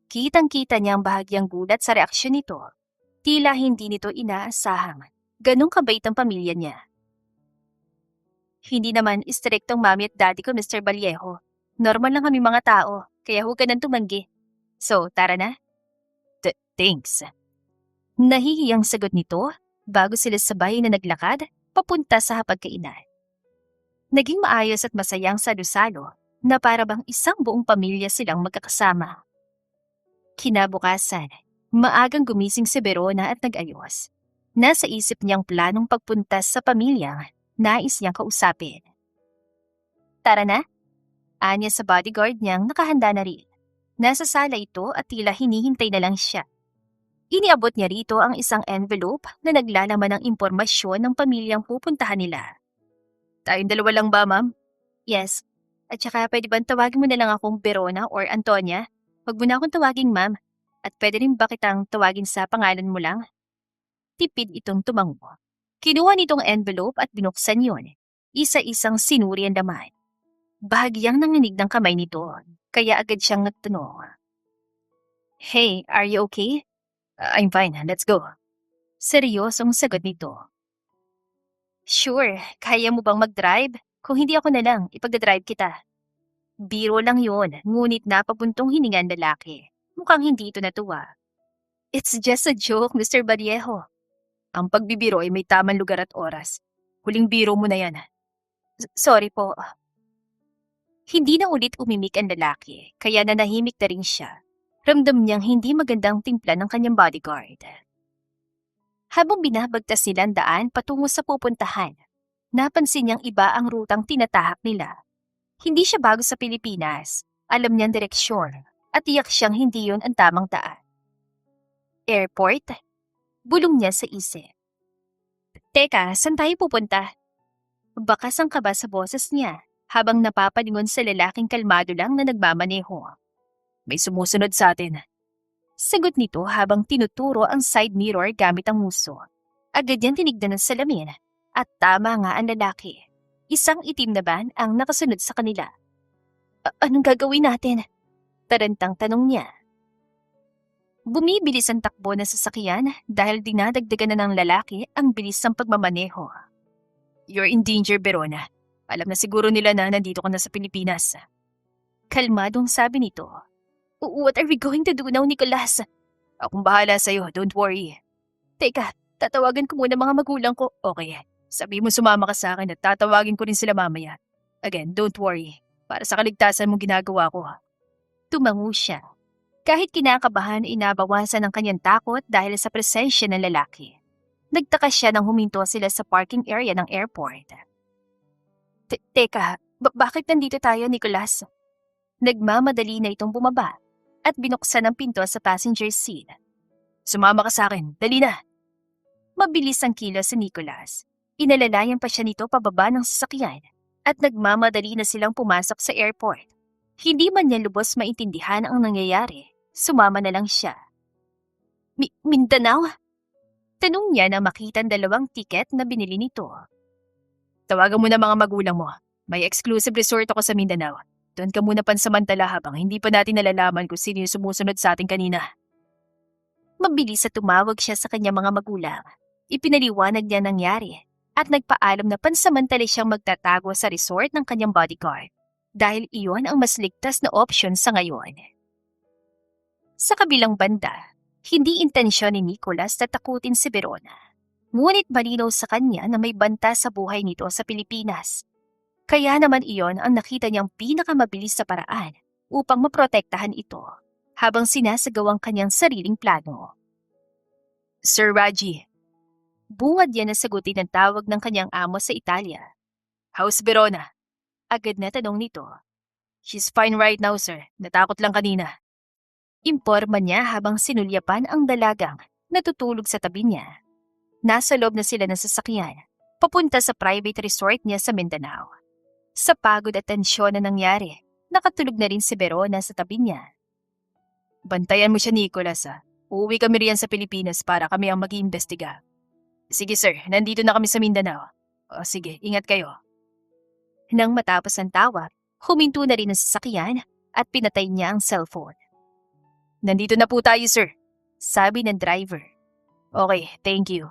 Kitang-kita niya ang bahagyang gulat sa reaksyon nito. Tila hindi nito inaasahang ganong kabait ang pamilya niya. Hindi naman istriktong mami at daddy ko, Mr. Vallejo. Normal lang kami mga tao, kaya huwag ka nang tumanggi. So, tara na? Thanks. Nahihiyang sagot nito bago sila sabay na naglakad papunta sa hapagkainan. Naging maayos at masayang salo-salo na para bang isang buong pamilya silang magkakasama. Kinabukasan, maagang gumising si Verona at nag-ayos. Nasa isip niyang planong pagpunta sa pamilyang nais niyang kausapin. Tara na, anya sa bodyguard niyang nakahanda na rin. Nasa sala ito at tila hinihintay na lang siya. Iniabot niya rito ang isang envelope na naglalaman ng impormasyon ng pamilyang pupuntahan nila. Tayong dalawa lang ba, ma'am? Yes. At saka pwede ba tawagin mo na lang akong Verona or Antonia? Huwag mo na akong tawagin, ma'am. At pwede rin ba kitang tawagin sa pangalan mo lang? Tipid itong tumango. Kinuha nitong envelope at binuksan yon. Isa-isang sinuri ang laman. Bahagyang nanginig ng kamay nito, kaya agad siyang nagtanong. Hey, are you okay? I'm fine, let's go. Seryosong sagot nito. Sure, kaya mo bang mag-drive? Kung hindi ako na lang, ipagdadrive kita. Biro lang yon, ngunit napabuntong hininga ang lalaki. Mukhang hindi ito natuwa. It's just a joke, Mr. Vallejo. Ang pagbibiro ay may tamang lugar at oras. Huling biro mo na yan. Sorry po. Hindi na ulit umimik ang lalaki, kaya nanahimik na rin siya. Ramdam niyang hindi magandang timpla ng kanyang bodyguard. Habang binabagtas nila ang daan patungo sa pupuntahan, napansin niyang iba ang rutang tinatahak nila. Hindi siya bago sa Pilipinas, alam niyang direksyon, at tiyak siyang hindi yon ang tamang daan. Airport? Bulong niya sa isip. Teka, saan tayo pupunta? Bakas ang kaba sa boses niya habang napapalingon sa lalaking kalmado lang na nagmamaneho. May sumusunod sa atin. Sagot nito habang tinuturo ang side mirror gamit ang muso. Agad niyang tinignan ng salamin at tama nga ang lalaki. Isang itim na van ang nakasunod sa kanila. Anong gagawin natin? Tarantang tanong niya. Bumibilis ang takbo ng sasakyan dahil dinadagdagan na ng lalaki ang bilis ng pagmamaneho. You're in danger, Verona. Alam na siguro nila na nandito ka na sa Pilipinas. Kalmadong sabi nito. What are we going to do now, Nicolas? Akong bahala sa'yo, don't worry. Teka, tatawagan ko muna mga magulang ko. Okay, sabi mo sumama ka sa akin at tatawagin ko rin sila mamaya. Again, don't worry. Para sa kaligtasan mong ginagawa ko. Tumango siya. Kahit kinakabahan ay nabawasan ang kanyang takot dahil sa presensya ng lalaki. Nagtaka siya nang huminto sila sa parking area ng airport. Teka, bakit nandito tayo, Nicolas? Nagmamadali na itong bumaba at binuksan ang pinto sa passenger seat. Sumama ka sa akin, dali na! Mabilis ang kilos si Nicolas. Inalalayan pa siya nito pababa ng sasakyan at nagmamadali na silang pumasok sa airport. Hindi man niya lubos maintindihan ang nangyayari, sumama na lang siya. Mindanao? Tanong niya na makita ang dalawang tiket na binili nito. Tawagan mo na mga magulang mo. May exclusive resort ako sa Mindanao. Doon ka muna pansamantala habang hindi pa natin nalalaman kung sino yung sumusunod sa atin kanina. Mabilis at tumawag siya sa kanyang mga magulang. Ipinaliwanag niya nangyari at nagpaalam na pansamantala siyang magtatago sa resort ng kanyang bodyguard dahil iyon ang mas ligtas na option sa ngayon. Sa kabilang banda, hindi intensyon ni Nicolas na takutin si Verona. Ngunit malinaw sa kanya na may banta sa buhay nito sa Pilipinas. Kaya naman iyon ang nakita niyang pinakamabilis sa paraan upang maprotektahan ito habang sinasagawang kanyang sariling plano. Sir Raji. Bungad yan na sagutin ang tawag ng kanyang amo sa Italia. How's Verona? Agad na tanong nito. She's fine right now, sir. Natakot lang kanina. Imporma niya habang sinulyapan ang dalagang natutulog sa tabi niya. Nasa loob na sila ng sasakyan, papunta sa private resort niya sa Mindanao. Sa pagod at tensyon na nangyari, nakatulog na rin si Verona sa tabi niya. Bantayan mo siya, Nicolas. Uuwi kami riyan sa Pilipinas para kami ang mag-iimbestiga. Sige sir, nandito na kami sa Mindanao. O sige, ingat kayo. Nang matapos ang tawag, huminto na rin ang sasakyan at pinatay niya ang cellphone. Nandito na po tayo, sir, sabi ng driver. Okay, thank you.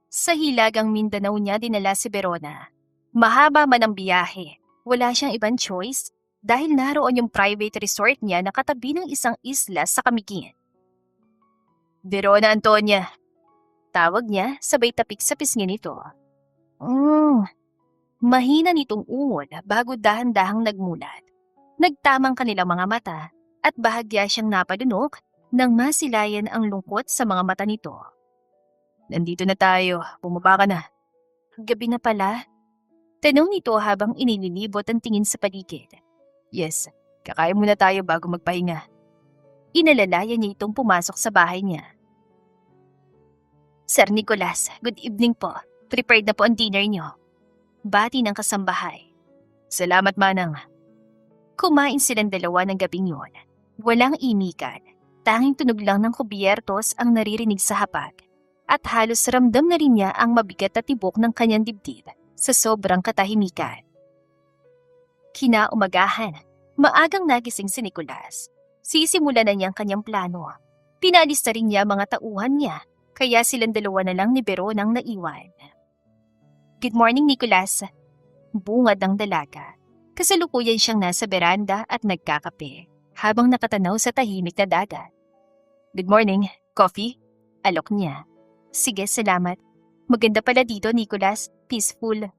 Sa hilagang Mindanao niya dinala si Verona. Mahaba man ang biyahe, wala siyang ibang choice dahil naroon yung private resort niya na katabi ng isang isla sa Kamigin. Verona Antonia, tawag niya sabay tapik sa pisngi nito. Mahina nitong ungol bago dahan-dahang nagmulat. Nagtamang kanilang mga mata at bahagya siyang napadunok nang masilayan ang lungkot sa mga mata nito. Nandito na tayo, bumaba ka na. Gabi na pala. Tanong nito habang inililibot ang tingin sa paligid. Yes, kakain muna tayo bago magpahinga. Inalalayan niya itong pumasok sa bahay niya. Sir Nicolas, good evening po. Prepared na po ang dinner niyo. Bati ng kasambahay. Salamat, Manang. Kumain silang dalawa ng gabing yun. Walang imikan. Tanging tunog lang ng kubyertos ang naririnig sa hapag. At halos ramdam na rin niya ang mabigat na tibok ng kanyang dibdib sa sobrang katahimikan. Kinaumagahan, maagang nagising si Nicolas. Sisimula na niyang kanyang plano. Pinalis na rin niya mga tauhan niya, kaya silang dalawa na lang ni Verona ang naiwan. Good morning, Nicolas. Bungad ng dalaga. Kasalukuyan siyang nasa beranda at nagkakape, habang nakatanaw sa tahimik na dagat. Good morning. Coffee? Alok niya. Sige, salamat. Maganda pala dito, Nicolas. Peaceful.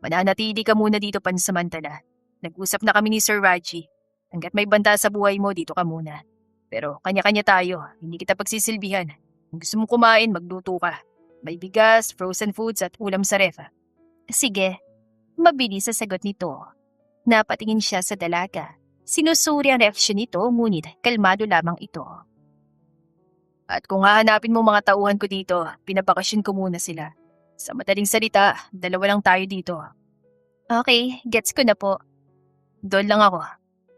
Mananatili ka muna dito pansamantala. Nag-usap na kami ni Sir Raji. Hanggat may banta sa buhay mo, dito ka muna. Pero kanya-kanya tayo. Hindi kita pagsisilbihan. Kung gusto mong kumain, magluto ka. May bigas, frozen foods at ulam sa ref. Sige. Mabilis sa sagot nito. Napatingin siya sa dalaga. Sinusuri ang reaksyon nito, ngunit kalmado lamang ito. At kung hahanapin mo mga tauhan ko dito, pinabakasyon ko muna sila. Sa madaling salita, dalawa lang tayo dito. Okay, gets ko na po. Doon lang ako.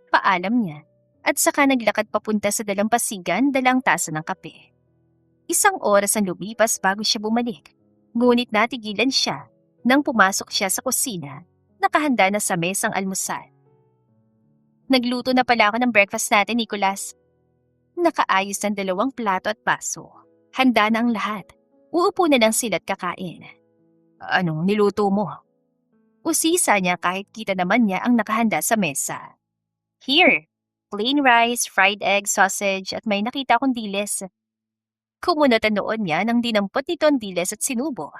Paalam niya. At saka naglakad papunta sa dalampasigan dalang tasa ng kape. Isang oras ang lumipas bago siya bumalik. Ngunit natigilan siya nang pumasok siya sa kusina, nakahanda na sa mesang almusal. Nagluto na pala ako ng breakfast natin, Nicolas. Nakaayos ng 2 plato at baso. Handa na ang lahat. Uupo na lang sila't kakain. Anong niluto mo? Usisa niya kahit kita naman niya ang nakahanda sa mesa. Here, plain rice, fried egg, sausage at may nakita akong diles. Kumunot ang noon niya nang dinampot nito ang diles at sinubo.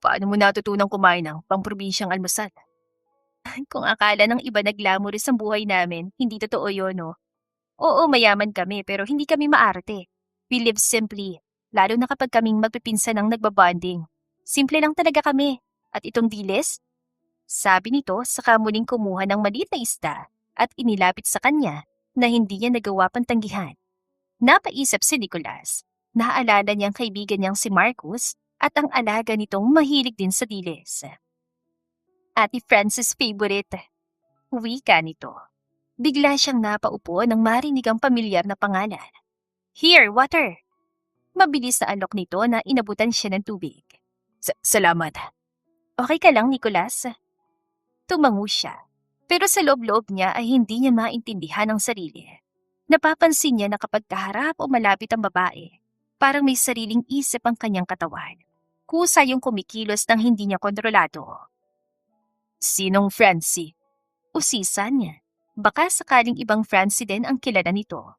Paano mo natutunang kumain ng pangprobinsyang almusal? Kung akala ng iba na glamorous ang buhay namin, hindi totoo yun, no? Oo, mayaman kami pero hindi kami maarte. We live simply, lalo na kapag kaming magpipinsan ng nagbabonding. Simple lang talaga kami. At itong diles? Sabi nito saka muling kumuha ng maliit na isda at inilapit sa kanya na hindi niya nagawa pang tanggihan. Napaisip si Nicolas. Naaalala niyang kaibigan niyang si Marcus at ang alaga nitong mahilig din sa diles. Ate Frances' favorite. Wika nito. Bigla siyang napaupo nang marinig ang pamilyar na pangalan. Here, water! Mabilis na alok nito na inabutan siya ng tubig. Salamat. Okay ka lang, Nicolas? Tumango siya. Pero sa loob-loob niya ay hindi niya maintindihan ang sarili. Napapansin niya na kapag kaharap o malapit ang babae, parang may sariling isip ang kanyang katawan. Kusa yung kumikilos nang hindi niya kontrolado. Sinong Francie? Usisa niya. Baka sakaling ibang Francie din ang kilala nito.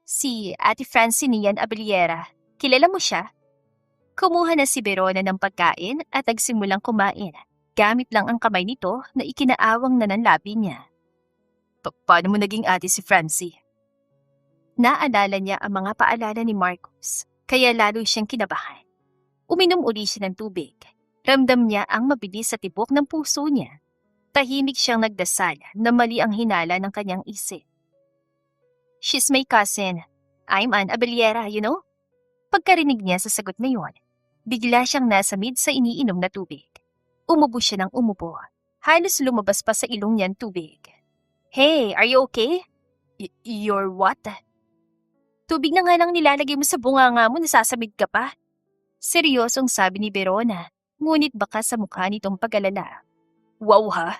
Si Ate Francie Nian Abellera. Kilala mo siya? Kumuha na si Verona ng pagkain at nagsimulang kumain. Gamit lang ang kamay nito na ikinaawang na ng labi niya. Paano mo naging ate si Francie? Naalala niya ang mga paalala ni Marcus, kaya lalo siyang kinabahan. Uminom uli siya ng tubig. Ramdam niya ang mabilis sa tibok ng puso niya. Tahimik siyang nagdasal na mali ang hinala ng kanyang isip. She's my cousin. I'm Ann Abellera, you know? Pagkarinig niya sa sagot na yon, bigla siyang nasamid sa iniinom na tubig. Umubo siya ng umubo. Halos lumabas pa sa ilong niyan tubig. Hey, are you okay? You're what? Tubig na nga lang nilalagay mo sa bunganga mo, nasasamid ka pa. Seryosong sabi ni Verona, ngunit baka sa mukha nitong pag-alala. Wow ha?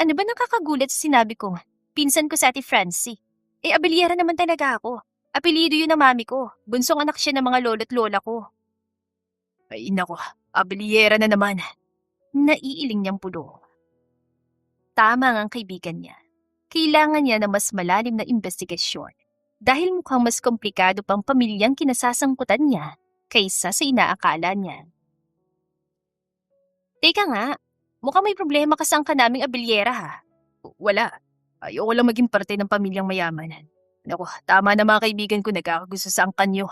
Ano ba nakakagulat sa sinabi ko? Pinsan ko sa Ate Francie. Abellera naman talaga ako. Apelyido yun ng mami ko. Bunsong anak siya ng mga lolo't lola ko. Ay nako, Abellera na naman. Naiiling niyang pulo. Tama ang kaibigan niya. Kailangan niya ng mas malalim na investigasyon dahil mukhang mas komplikado pang pamilyang kinasasangkutan niya kaysa sa inaakala niya. Teka nga, mukhang may problema ka sa angka naming abilyera ha. Wala. Ayoko lang maging parte ng pamilyang mayaman. Naku, tama na mga kaibigan ko nagkakagusto sa angkan niyo.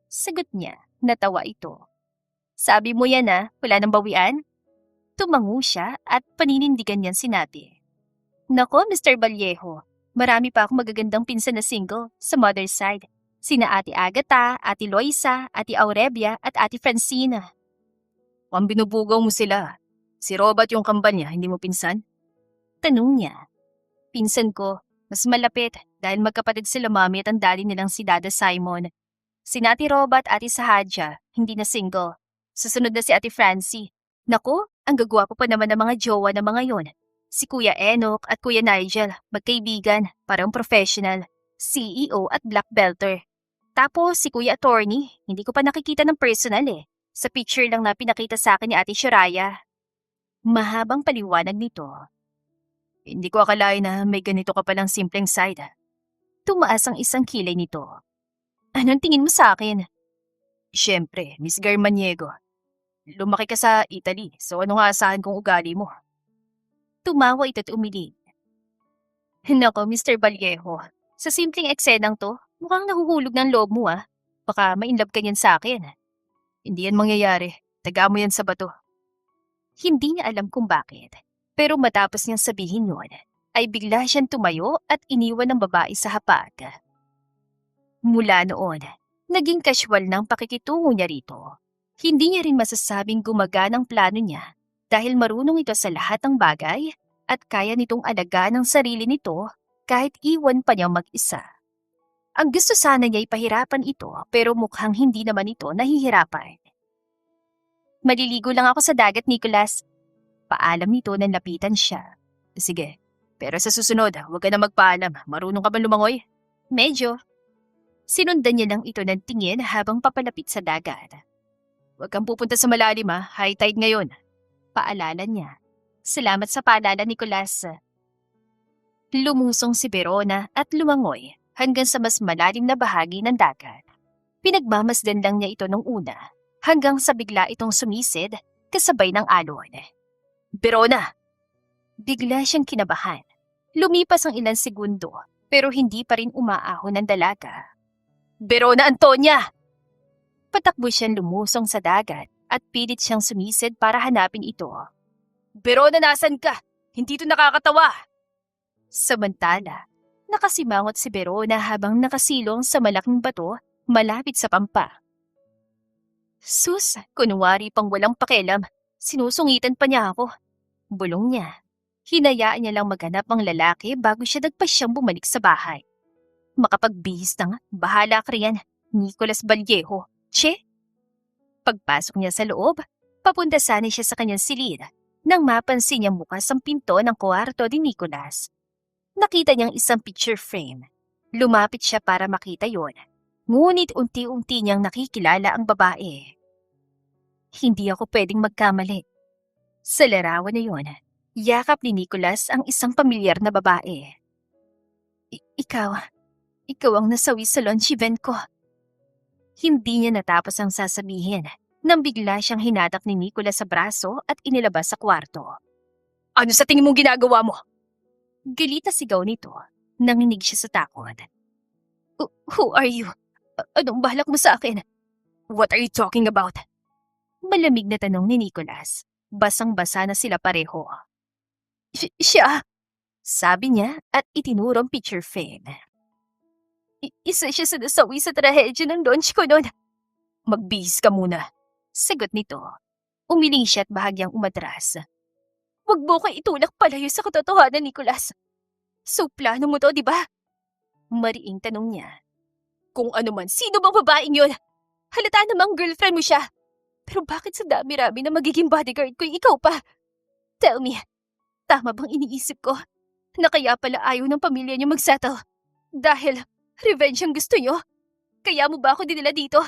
Sagot niya, natawa ito. Sabi mo yan wala nang bawian? Tumango siya at paninindigan niyan sinabi. Nako, Mr. Vallejo, marami pa akong magagandang pinsan na single sa mother's side. Sina Ate Agatha, Ate Loisa, Ate Aurebia at Ate Francina. Ang binubugaw mo sila. Si Robert yung kambal niya, hindi mo pinsan? Tanong niya. Pinsan ko, mas malapit dahil magkapatid sila mami at ang daddy nilang si Dada Simon. Si Ate Robert at Ate Sahadja, hindi na single. Susunod na si Ate Francie. Naku, ang gagwapo pa naman ng mga jowa ng mga yon. Si Kuya Enoch at Kuya Nigel, magkaibigan, parang professional, CEO at black belter. Tapos si Kuya Attorney, hindi ko pa nakikita ng personal Sa picture lang na pinakita sa akin ni Ate Shiraya. Mahabang paliwanag nito. Hindi ko akalain na may ganito ka palang simpleng side. Tumaas ang isang kilay nito. Anong tingin mo sa akin? Siyempre, Miss Garmaniego. Lumaki ka sa Italy, so ano nga asahan kong ugali mo? Tumawa ito at umiling. Nako, Mr. Vallejo, sa simpleng eksenang to, mukhang nahuhulog ng loob mo Baka ma-inlove ka niyan sa akin. Hindi yan mangyayari. Taga mo yan sa bato. Hindi niya alam kung bakit, pero matapos niyang sabihin yun, ay bigla siyang tumayo at iniwan ng babae sa hapag. Mula noon, naging casual ng pakikitungo niya rito. Hindi niya rin masasabing gumagana ang plano niya dahil marunong ito sa lahat ng bagay at kaya nitong alagaan ang sarili nito kahit iwan pa niyang mag-isa. Ang gusto sana niya ipahirapan ito pero mukhang hindi naman ito nahihirapan. Maliligo lang ako sa dagat, Nicholas. Paalam nito nang lapitan siya. Sige, pero sa susunod, huwag ka na magpaalam. Marunong ka ba lumangoy? Medyo. Sinundan niya lang ito ng tingin habang papalapit sa dagat. Huwag kang pupunta sa malalim high tide ngayon. Paalala niya. Salamat sa paalala, Nicholas. Lumusong si Verona at lumangoy hanggang sa mas malalim na bahagi ng dagat. Pinagmamasdan lang niya ito nung una hanggang sa bigla itong sumisid kasabay ng alon. Verona! Bigla siyang kinabahan. Lumipas ang ilang segundo pero hindi pa rin umaahon ang dalaga. Verona Antonia! Patakbo siyang lumusong sa dagat at pilit siyang sumisid para hanapin ito. Verona, nasan ka? Hindi ito nakakatawa! Samantala, nakasimangot si Verona habang nakasilong sa malaking bato malapit sa pampa. Sus, kunwari pang walang pakialam, sinusungitan pa niya ako. Bulong niya. Hinayaan niya lang maghanap ang lalaki bago siya nagpasyang bumalik sa bahay. Makapagbihis na nga, bahala ka riyan, Nicholas Vallejo. Che? Pagpasok niya sa loob, papunta sana siya sa kanyang silid nang mapansin niyang bukas ang pinto ng kwarto ni Nicholas. Nakita niyang isang picture frame. Lumapit siya para makita yon. Ngunit unti-unti niyang nakikilala ang babae. Hindi ako pwedeng magkamali. Sa larawan na yon, yakap ni Nicholas ang isang pamilyar na babae. Ikaw ang nasawi sa launch event ko. Hindi niya natapos ang sasabihin nang bigla siyang hinatak ni Nicholas sa braso at inilabas sa kwarto. Ano sa tingin mong ginagawa mo? Galit na sigaw nito. Nanginig siya sa takot. Who are you? Anong balak mo sa akin? What are you talking about? Malamig na tanong ni Nicholas. Basang-basa na sila pareho. Siya! Sabi niya at itinuro ang picture frame. Isa siya sa nasawi sa trahedya ng launch ko noon. Magbihis ka muna. Sagot nito. Umiling siya at bahagyang umatras. Huwag mo kang itulak palayo sa katotohanan, Nicholas. So plano mo to, di ba? Mariing tanong niya. Kung ano man, sino bang babaeng yun? Halata namang girlfriend mo siya. Pero bakit sa dami-rami na magiging bodyguard ko ikaw pa? Tell me, tama bang iniisip ko na kaya pala ayaw ng pamilya niyo magsettle? Dahil revenge ang gusto niyo? Kaya mo ba ako dinala dito?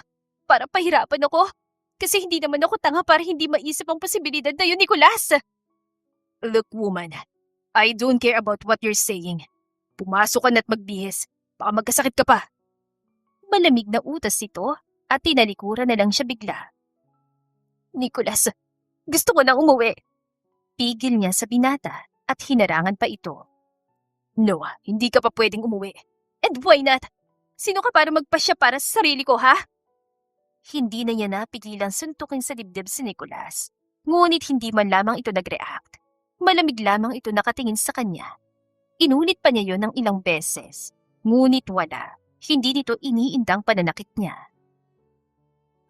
Para pahirapan ako? Kasi hindi naman ako tanga para hindi maisip ang posibilidad na yun, Nicholas. Look, woman. I don't care about what you're saying. Pumasok ka na't magbihis. Baka magkasakit ka pa. Malamig na utos ito at tinalikuran na lang siya bigla. Nicholas, gusto ko nang umuwi. Pigil niya sa binata at hinarangan pa ito. No, hindi ka pa pwedeng umuwi. And why not? Sino ka para magpasya para sa sarili ko, ha? Hindi na niya napigilang suntukin sa dibdib si Nicholas. Ngunit hindi man lamang ito nag-react. Malamig lamang ito nakatingin sa kanya. Inulit pa niya yon ng ilang beses. Ngunit wala. Hindi nito iniindang pananakit niya.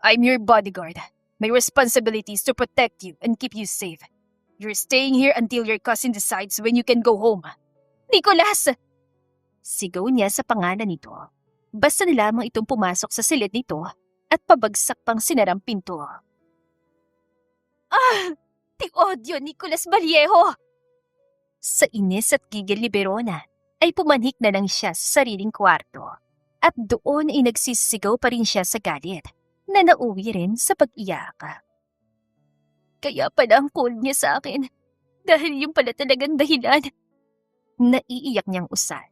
I'm your bodyguard. My responsibility is to protect you and keep you safe. You're staying here until your cousin decides when you can go home. Nicholas! Sigaw niya sa pangalan nito. Basta na lamang itong pumasok sa silid nito at pabagsak pang sinarang pinto. Ah! Ti odio, Nicholas Vallejo! Sa inis at gigil ni Verona ay pumanhik na lang siya sa sariling kwarto. At doon ay nagsisigaw pa rin siya sa galit na nauwi rin sa pag-iyak. Kaya pala ang cold niya sa akin dahil yung pala talagang dahilan. Naiiyak niyang usal.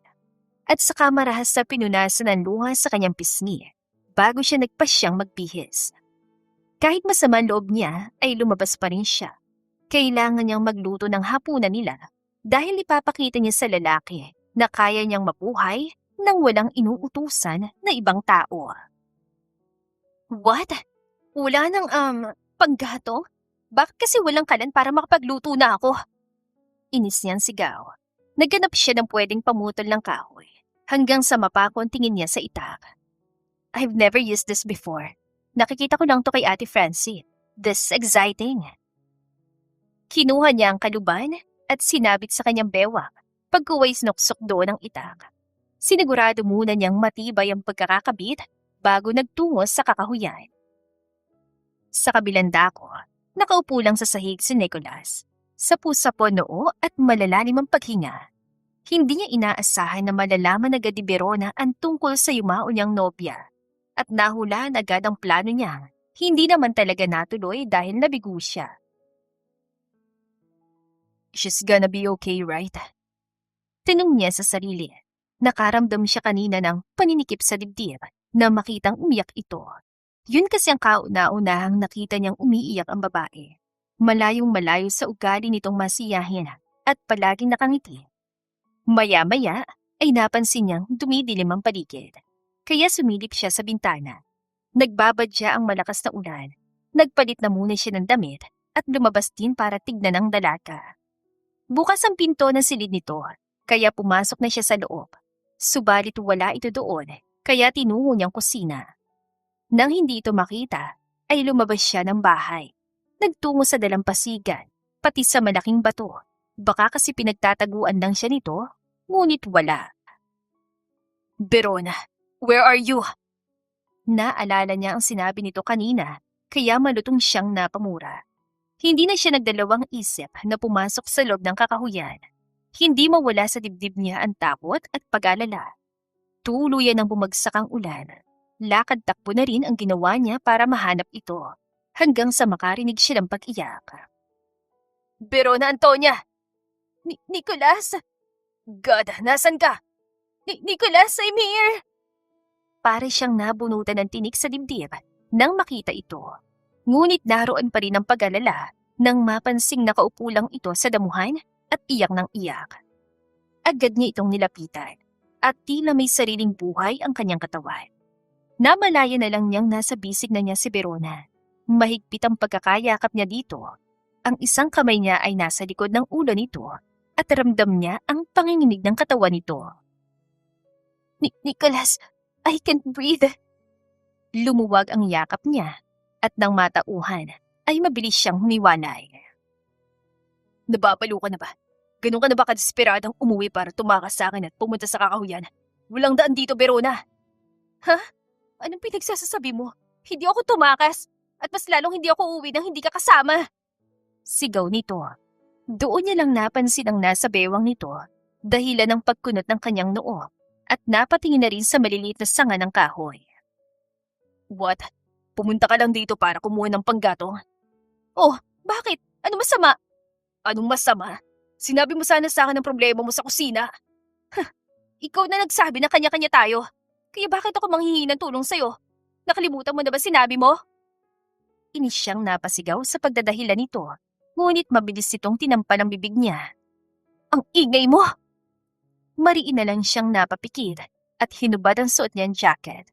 At saka marahas na pinunasan ng luha sa kanyang pisngi bago siya nagpasyang magbihis. Kahit masama loob niya ay lumabas pa rin siya. Kailangan niyang magluto ng hapunan nila dahil ipapakita niya sa lalaki na kaya niyang mabuhay nang walang inuutusan na ibang tao. What? Wala nang panggato? Bakit kasi walang kalan para makapagluto na ako? Inis niyang sigaw. Nagganap siya ng pwedeng pamutol ng kahoy hanggang sa mapako ang tingin niya sa itak. I've never used this before. Nakikita ko lang to kay Ate Francie. This is exciting. Kinuha niya ang kaluban at sinabit sa kanyang bewang pagkuway sinuksok doon ang itak. Sinigurado muna niyang matibay ang pagkakakabit bago nagtungo sa kakahuyan. Sa kabilang dako, nakaupo lang sa sahig si Nicholas. Sapu-sapo noo at malalalim ang paghinga. Hindi niya inaasahan na malalaman agad ni Verona ang tungkol sa yumao niyang nobya. At nahulaan agad ang plano niya. Hindi naman talaga natuloy dahil nabigo siya. She's gonna be okay, right? Tinong niya sa sarili. Nakaramdam siya kanina ng paninikip sa dibdib na makitang umiyak ito. Yun kasi ang kauna-unahang nakita niyang umiiyak ang babae. Malayong malayo sa ugali nitong masiyahin at palaging nakangiti. Maya-maya ay napansin niyang dumidilim ang paligid. Kaya sumilip siya sa bintana. Nagbabadya ang malakas na ulan. Nagpalit na muna siya ng damit at lumabas din para tignan ang dalaga. Bukas ang pinto ng silid nito, kaya pumasok na siya sa loob. Subalit wala ito doon, kaya tinungo niyang kusina. Nang hindi ito makita, ay lumabas siya ng bahay. Nagtungo sa dalampasigan, pati sa malaking bato. Baka kasi pinagtataguan lang siya nito, ngunit wala. Verona, where are you? Naalala niya ang sinabi nito kanina, kaya malutong siyang napamura. Hindi na siya nagdalawang isip na pumasok sa loob ng kakahuyan. Hindi mawala sa dibdib niya ang takot at pag-alala. Tuluyan ang bumagsak ang ulan. Lakad-takbo na rin ang ginawa niya para mahanap ito, hanggang sa makarinig siya ng pag-iyak. Verona Antonia! Nicholas! God, nasan ka? Nicholas, I'm here! Pare siyang nabunutan ng tinik sa dibdib nang makita ito. Ngunit naroon pa rin ang pag-alala nang mapansing nakaupo lang ito sa damuhan at iyak ng iyak. Agad niya itong nilapitan at tila may sariling buhay ang kanyang katawan. Namalaya na lang niyang nasa bisig na niya si Verona. Mahigpit ang pagkakayakap niya dito. Ang isang kamay niya ay nasa likod ng ulo nito at ramdam niya ang panginginig ng katawan nito. Nicholas, I can't breathe. Lumuwag ang yakap niya at nang matauhan ay mabilis siyang humiwalay. Nababalo ka na ba? Ganun ka na ba kadesperadang umuwi para tumakas sa akin at pumunta sa kakahuyan? Walang daan dito, Verona. Ha? Anong pinagsasasabi mo? Hindi ako tumakas at mas lalong hindi ako uuwi nang hindi ka kasama. Sigaw nito. Doon niya lang napansin ang nasa bewang nito, dahilan ng pagkunot ng kanyang noo at napatingin na rin sa maliliit na sanga ng kahoy. What? Pumunta ka lang dito para kumuha ng panggatong? Oh, bakit? Ano masama? Anong masama? Sinabi mo sana sa akin ang problema mo sa kusina. Ikaw na nagsabi na kanya-kanya tayo. Kaya bakit ako manghihingi ng tulong sa'yo? Nakalimutan mo na ba sinabi mo? Inis siyang napasigaw sa pagdadahilan nito, ngunit mabilis itong tinampan ang bibig niya. Ang ingay mo! Mariin na lang siyang napapikit at hinubad ang suot niyang jacket.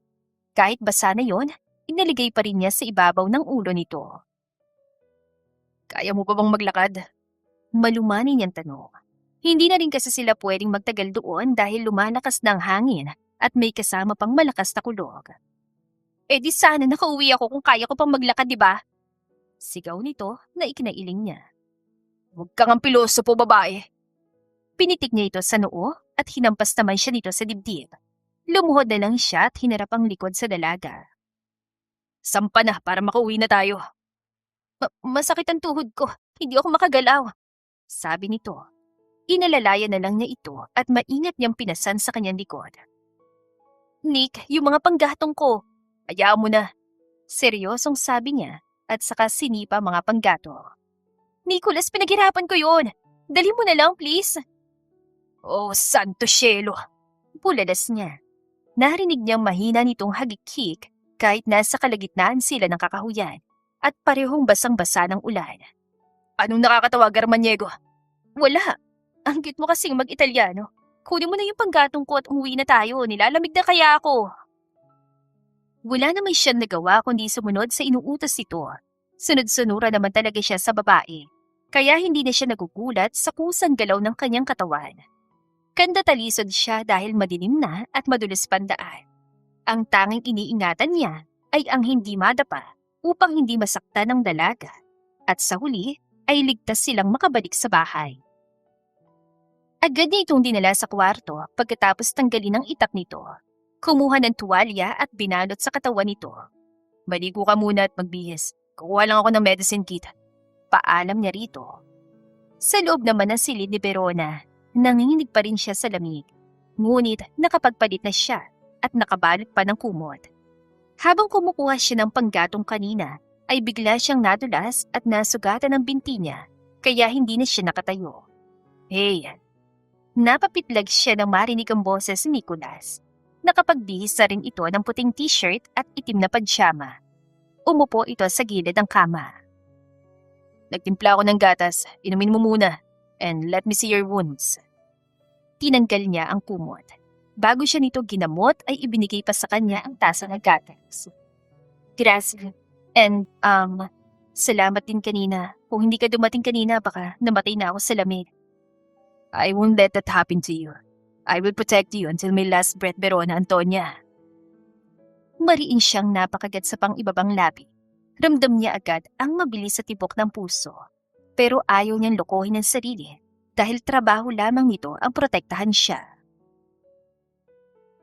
Kahit basa na yon, inaligay pa rin niya sa ibabaw ng ulo nito. Kaya mo pa bang maglakad? Malumani niyang tanong. Hindi na rin kasi sila pwedeng magtagal doon dahil lumalakas na ang hangin at may kasama pang malakas na kulog. Eh di sana nakauwi ako kung kaya ko pang maglakad, di ba? Sigaw nito na ikinailing niya. Huwag kang ang pilosopo, babae. Pinitik niya ito sa noo at hinampas naman siya nito sa dibdib. Lumuhod na lang siya at hinarap ang likod sa dalaga. Sampa na para makauwi na tayo. Masakit ang tuhod ko. Hindi ako makagalaw. Sabi nito. Inalalaya na lang niya ito at maingat niyang pinasan sa kanyang likod. Nick, yung mga panggatong ko. Hayaan mo na. Seryosong sabi niya at saka sinipa mga panggato. Nicholas, pinaghirapan ko yun. Dali mo na lang, please. Oh, santo cielo. Bulalas niya. Narinig niyang mahina nitong hagikik kahit nasa kalagitnaan sila ng kakahuyan at parehong basang-basa ng ulan. Anong nakakatawa, Garmaniego? Wala. Ang cute mo kasing mag-Italiano. Kunin mo na yung panggatong ko at umuwi na tayo. Nilalamig na kaya ako. Wala naman siyang nagawa kundi sumunod sa inuutos nito. Sunod-sunura naman talaga siya sa babae. Kaya hindi na siya nagugulat sa kusang galaw ng kanyang katawan. Kanda-talisod siya dahil madilim na at madulas pandaan. Ang tanging iniingatan niya ay ang hindi madapa upang hindi masaktan ng dalaga. At sa huli ay ligtas silang makabalik sa bahay. Agad niya itong dinala sa kwarto pagkatapos tanggalin ang itak nito. Kumuha ng tuwalya at binalot sa katawan nito. Maligo ka muna at magbihis. Kukuha lang ako ng medicine kit. Paalam niya rito. Sa loob naman ng silid ni Verona, nanginginig pa rin siya sa lamig. Ngunit nakapagpalit na siya at nakabalot pa ng kumot. Habang kumukuha siya ng panggatong kanina, ay bigla siyang nadulas at nasugatan ang binti niya, kaya hindi na siya nakatayo. Hey! Napapitlag siya nang marinig ang boses ni Nicholas. Nakapagbihis na rin ito ng puting t-shirt at itim na pajama. Umupo ito sa gilid ng kama. Nagtimpla ako ng gatas, inumin mo muna, and let me see your wounds. Tinanggal niya ang kumot. Bago siya nito ginamot ay ibinigay pa sa kanya ang tasa ng gatas. Gracias. And, salamat din kanina. Kung hindi ka dumating kanina, baka namatay na ako sa lamig. I won't let that happen to you. I will protect you until my last breath, Verona Antonia. Mariin siyang napakagat sa pang-ibabang labi. Ramdam niya agad ang mabilis sa tibok ng puso. Pero ayaw niyang lokohin ang sarili dahil trabaho lamang nito ang protektahan siya.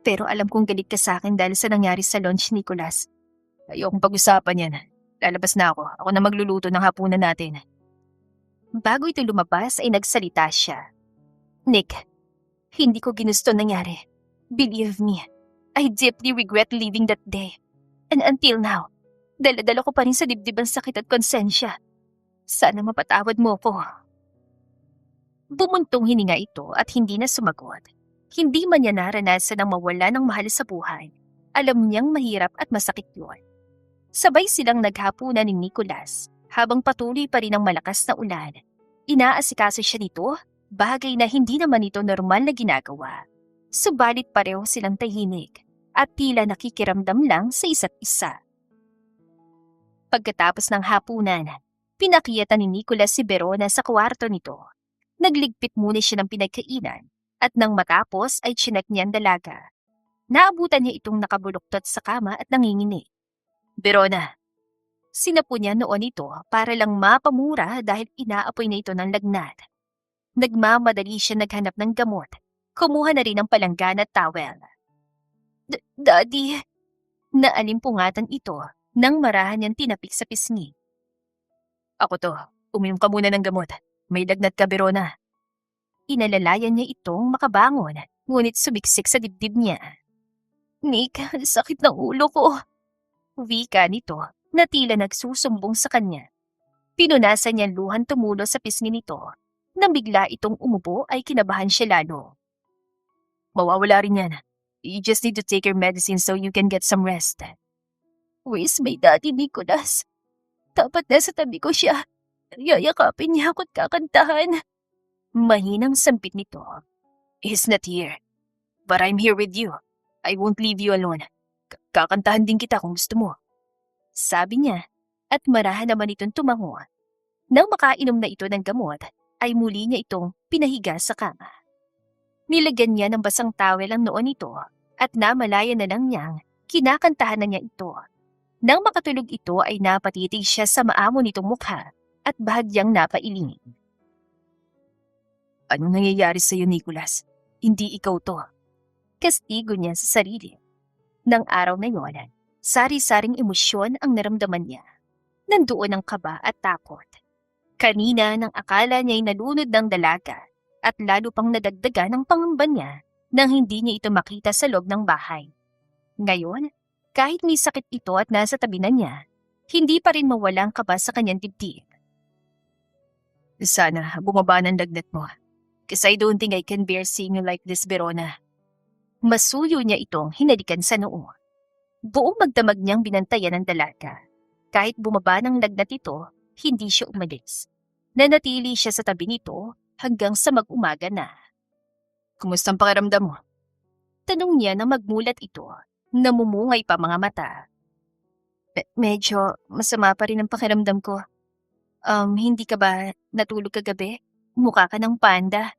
Pero alam kong galit ka sa akin dahil sa nangyari sa lunch, Nicholas. Ayokong pag-usapan yan. Lalabas na ako. Ako na magluluto ng hapunan natin. Bago ito lumabas ay nagsalita siya. Nick, hindi ko ginusto nangyari. Believe me, I deeply regret leaving that day. And until now, dala-dala ko pa rin sa dibdib ang sakit at konsensya. Sana mapatawad mo ko. Bumuntong hininga ito at hindi na sumagot. Hindi man niya naranasan ang mawala ng mahal sa buhay. Alam niyang mahirap at masakit yun. Sabay silang naghapunan ni Nicholas habang patuloy pa rin ang malakas na ulan. Inaasikaso siya nito, bagay na hindi naman ito normal na ginagawa. Subalit pareho silang tahimik at tila nakikiramdam lang sa isa't isa. Pagkatapos ng hapunan, pinakiyatan ni Nicholas si Verona sa kwarto nito. Nagligpit muna siya ng pinagkainan at nang matapos ay chinek niya ang dalaga. Naabutan niya itong nakabuluktot sa kama at nanginginig. Verona. Sinapo niya noon ito para lang mapamura dahil inaapoy na ito ng lagnat. Nagmamadali siya naghanap ng gamot. Kumuha na rin ng palanggan at towel. Daddy! Naalimpungatan ito nang marahan niyang tinapik sa pisngi. Ako to, uminom ka muna ng gamot. May lagnat ka, Verona. Inalalayan niya itong makabangon, ngunit sumiksik sa dibdib niya. Nick, sakit ng ulo ko. Wika nito na tila nagsusumbong sa kanya. Pinunasan niya luhan tumulo sa pisngi nito. Nang bigla itong umupo ay kinabahan siya lalo. Mawawala rin yan. You just need to take your medicine so you can get some rest. Where's my daddy, Nicholas? Dapat nasa tabi ko siya. Yayakapin niya ako't kakantahan. Mahinang sampit nito. He's not here. But I'm here with you. I won't leave you alone. Kakantahan din kita kung gusto mo. Sabi niya, at marahan naman itong tumango. Nang makainom na ito ng gamot, ay muli niya itong pinahiga sa kama. Nilagyan niya ng basang tawel ang noon nito at namalaya na lang niyang kinakantahan na niya ito. Nang makatulog ito ay napatitig siya sa maamo nitong mukha at bahagyang napailing. Anong nangyayari sa iyo, Nicholas? Hindi ikaw to. Kastigo niya sa sarili. Nang araw na yon, sari-saring emosyon ang naramdaman niya. Nandoon ang kaba at takot. Kanina nang akala niya'y nalunod ng dalaga at lalo pang nadagdagan ng pangamba niya nang hindi niya ito makita sa loob ng bahay. Ngayon, kahit may sakit ito at nasa tabi na niya, hindi pa rin mawala ang kaba sa kanyang dibdib. Sana bumaba ng lagnat mo. Because I don't think I can bear seeing you like this, Verona. Masuyo niya itong hinalikan sa noo. Buong magdamag niyang binantayan ang dalaga. Kahit bumaba ng lagnat ito, hindi siya umalis. Nanatili siya sa tabi nito hanggang sa mag-umaga na. Kumusta ang pakiramdam mo? Tanong niya na magmulat ito. Namumungay pa mga mata. Medyo masama pa rin ang pakiramdam ko. Hindi ka ba natulog kagabi? Mukha ka ng panda.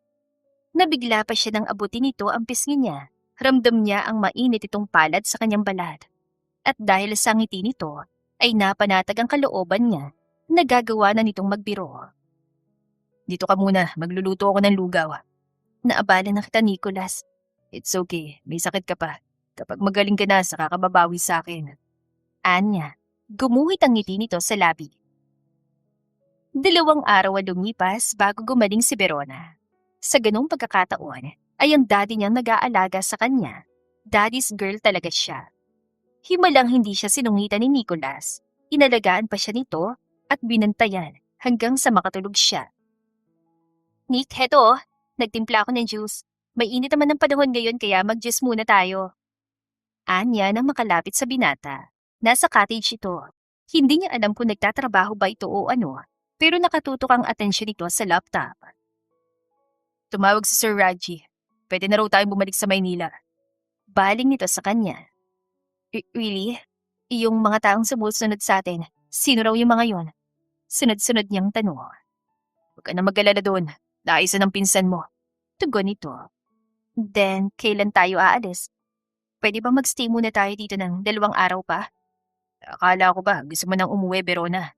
Nabigla pa siya nang abutin nito ang pisngi niya. Ramdam niya ang mainit itong palad sa kanyang balat. At dahil sa ngiti nito, ay napanatag ang kalooban niya. Nagagawa na nitong magbiro. Dito ka muna, magluluto ako ng lugaw. Naabala na kita, Nicholas. It's okay, may sakit ka pa. Kapag magaling ka na, saka ka babawi sa akin. Anya, gumuhit ang ngiti nito sa labi. 2 araw ang lumipas bago gumaling si Verona. Sa ganung pagkakataon, ay ang daddy niyang nag-aalaga sa kanya. Daddy's girl talaga siya. Himalang hindi siya sinungitan ni Nicholas. Inalagaan pa siya nito at binantayan hanggang sa makatulog siya. Nick, heto, nagtimpla ako ng juice. May init naman ng panahon ngayon kaya mag-juice muna tayo. Anya nang makalapit sa binata. Nasa cottage ito. Hindi niya alam kung nagtatrabaho ba ito o ano, pero nakatutok ang atensyon nito sa laptop. Tumawag si Sir Raji. Pwede na raw tayong bumalik sa Maynila. Baling nito sa kanya. Really? Yung mga taong sumusunod sa atin, sino raw yung mga yon? Sunod-sunod niyang tanong. Huwag ka na mag-alala doon. Naisa ng pinsan mo. Tugon nito. Then, kailan tayo aalis? Pwede ba magstay muna tayo dito ng 2 araw pa? Akala ko ba gusto mo nang umuwi, Verona?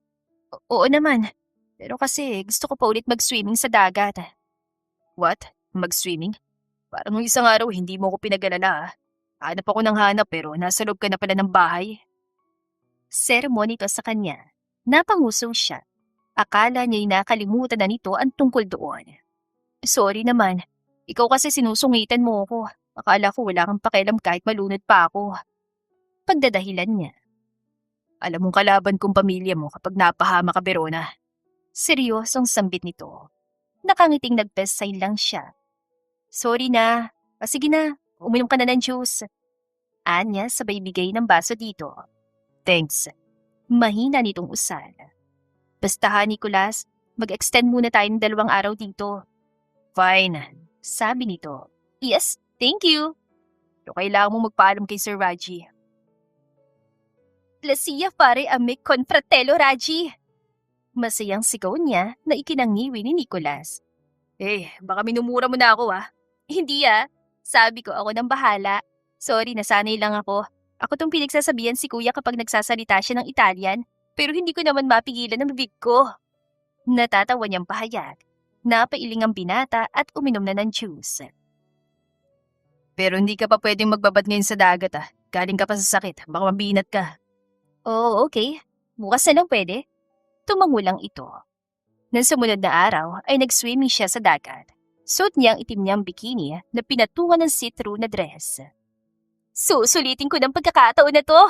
Oo naman. Pero kasi gusto ko pa ulit mag-swimming sa dagat. What? Mag-swimming? Parang nung isang araw hindi mo ko pinag-alala. Hanap ako ng hanap pero nasa loob ka na pala ng bahay. Sermon ito sa kanya. Napanguso siya. Akala niya'y nakalimutan na nito ang tungkol doon. Sorry naman. Ikaw kasi sinusungitan mo ako. Akala ko wala kang pakialam kahit malunod pa ako. Pagdadahilan niya. Alam mong kalaban kong pamilya mo kapag napahama ka, Verona. Seryosong sambit nito. Nakangiting nag-best sign lang siya. Sorry na. Sige na, uminom ka na ng juice. Anya sabay bigay ng baso dito. Thanks. Mahina nitong usal. Basta ha, Nicholas, mag-extend muna tayo ng 2 araw dito. Fine, sabi nito. Yes, thank you. Pero kailangan mo magpaalam kay Sir Raji. Lasiya pare amic con fratello Raji. Masayang sigaw niya na ikinangiwi ni Nicholas. Baka minumura mo na ako ah. Hindi ah. Sabi ko ako nang bahala. Sorry, nasanay lang ako. Ako tong pinagsasabihan si kuya kapag nagsasalita siya ng Italian, pero hindi ko naman mapigilan ang bibig ko. Natatawa niyang pahayag. Napailing ang binata at uminom na ng juice. Pero hindi ka pa pwedeng magbabad ngayon sa dagat ah. Galing ka pa sa sakit, baka mabinat ka. Oh, okay. Bukas na lang pwede. Tumango lang ito. Nang sumunod na araw ay nag-swimming siya sa dagat. Suot niya ang itim niyang bikini na pinatungan ng see-through na dress. Susulitin ko ng pagkakataon na to!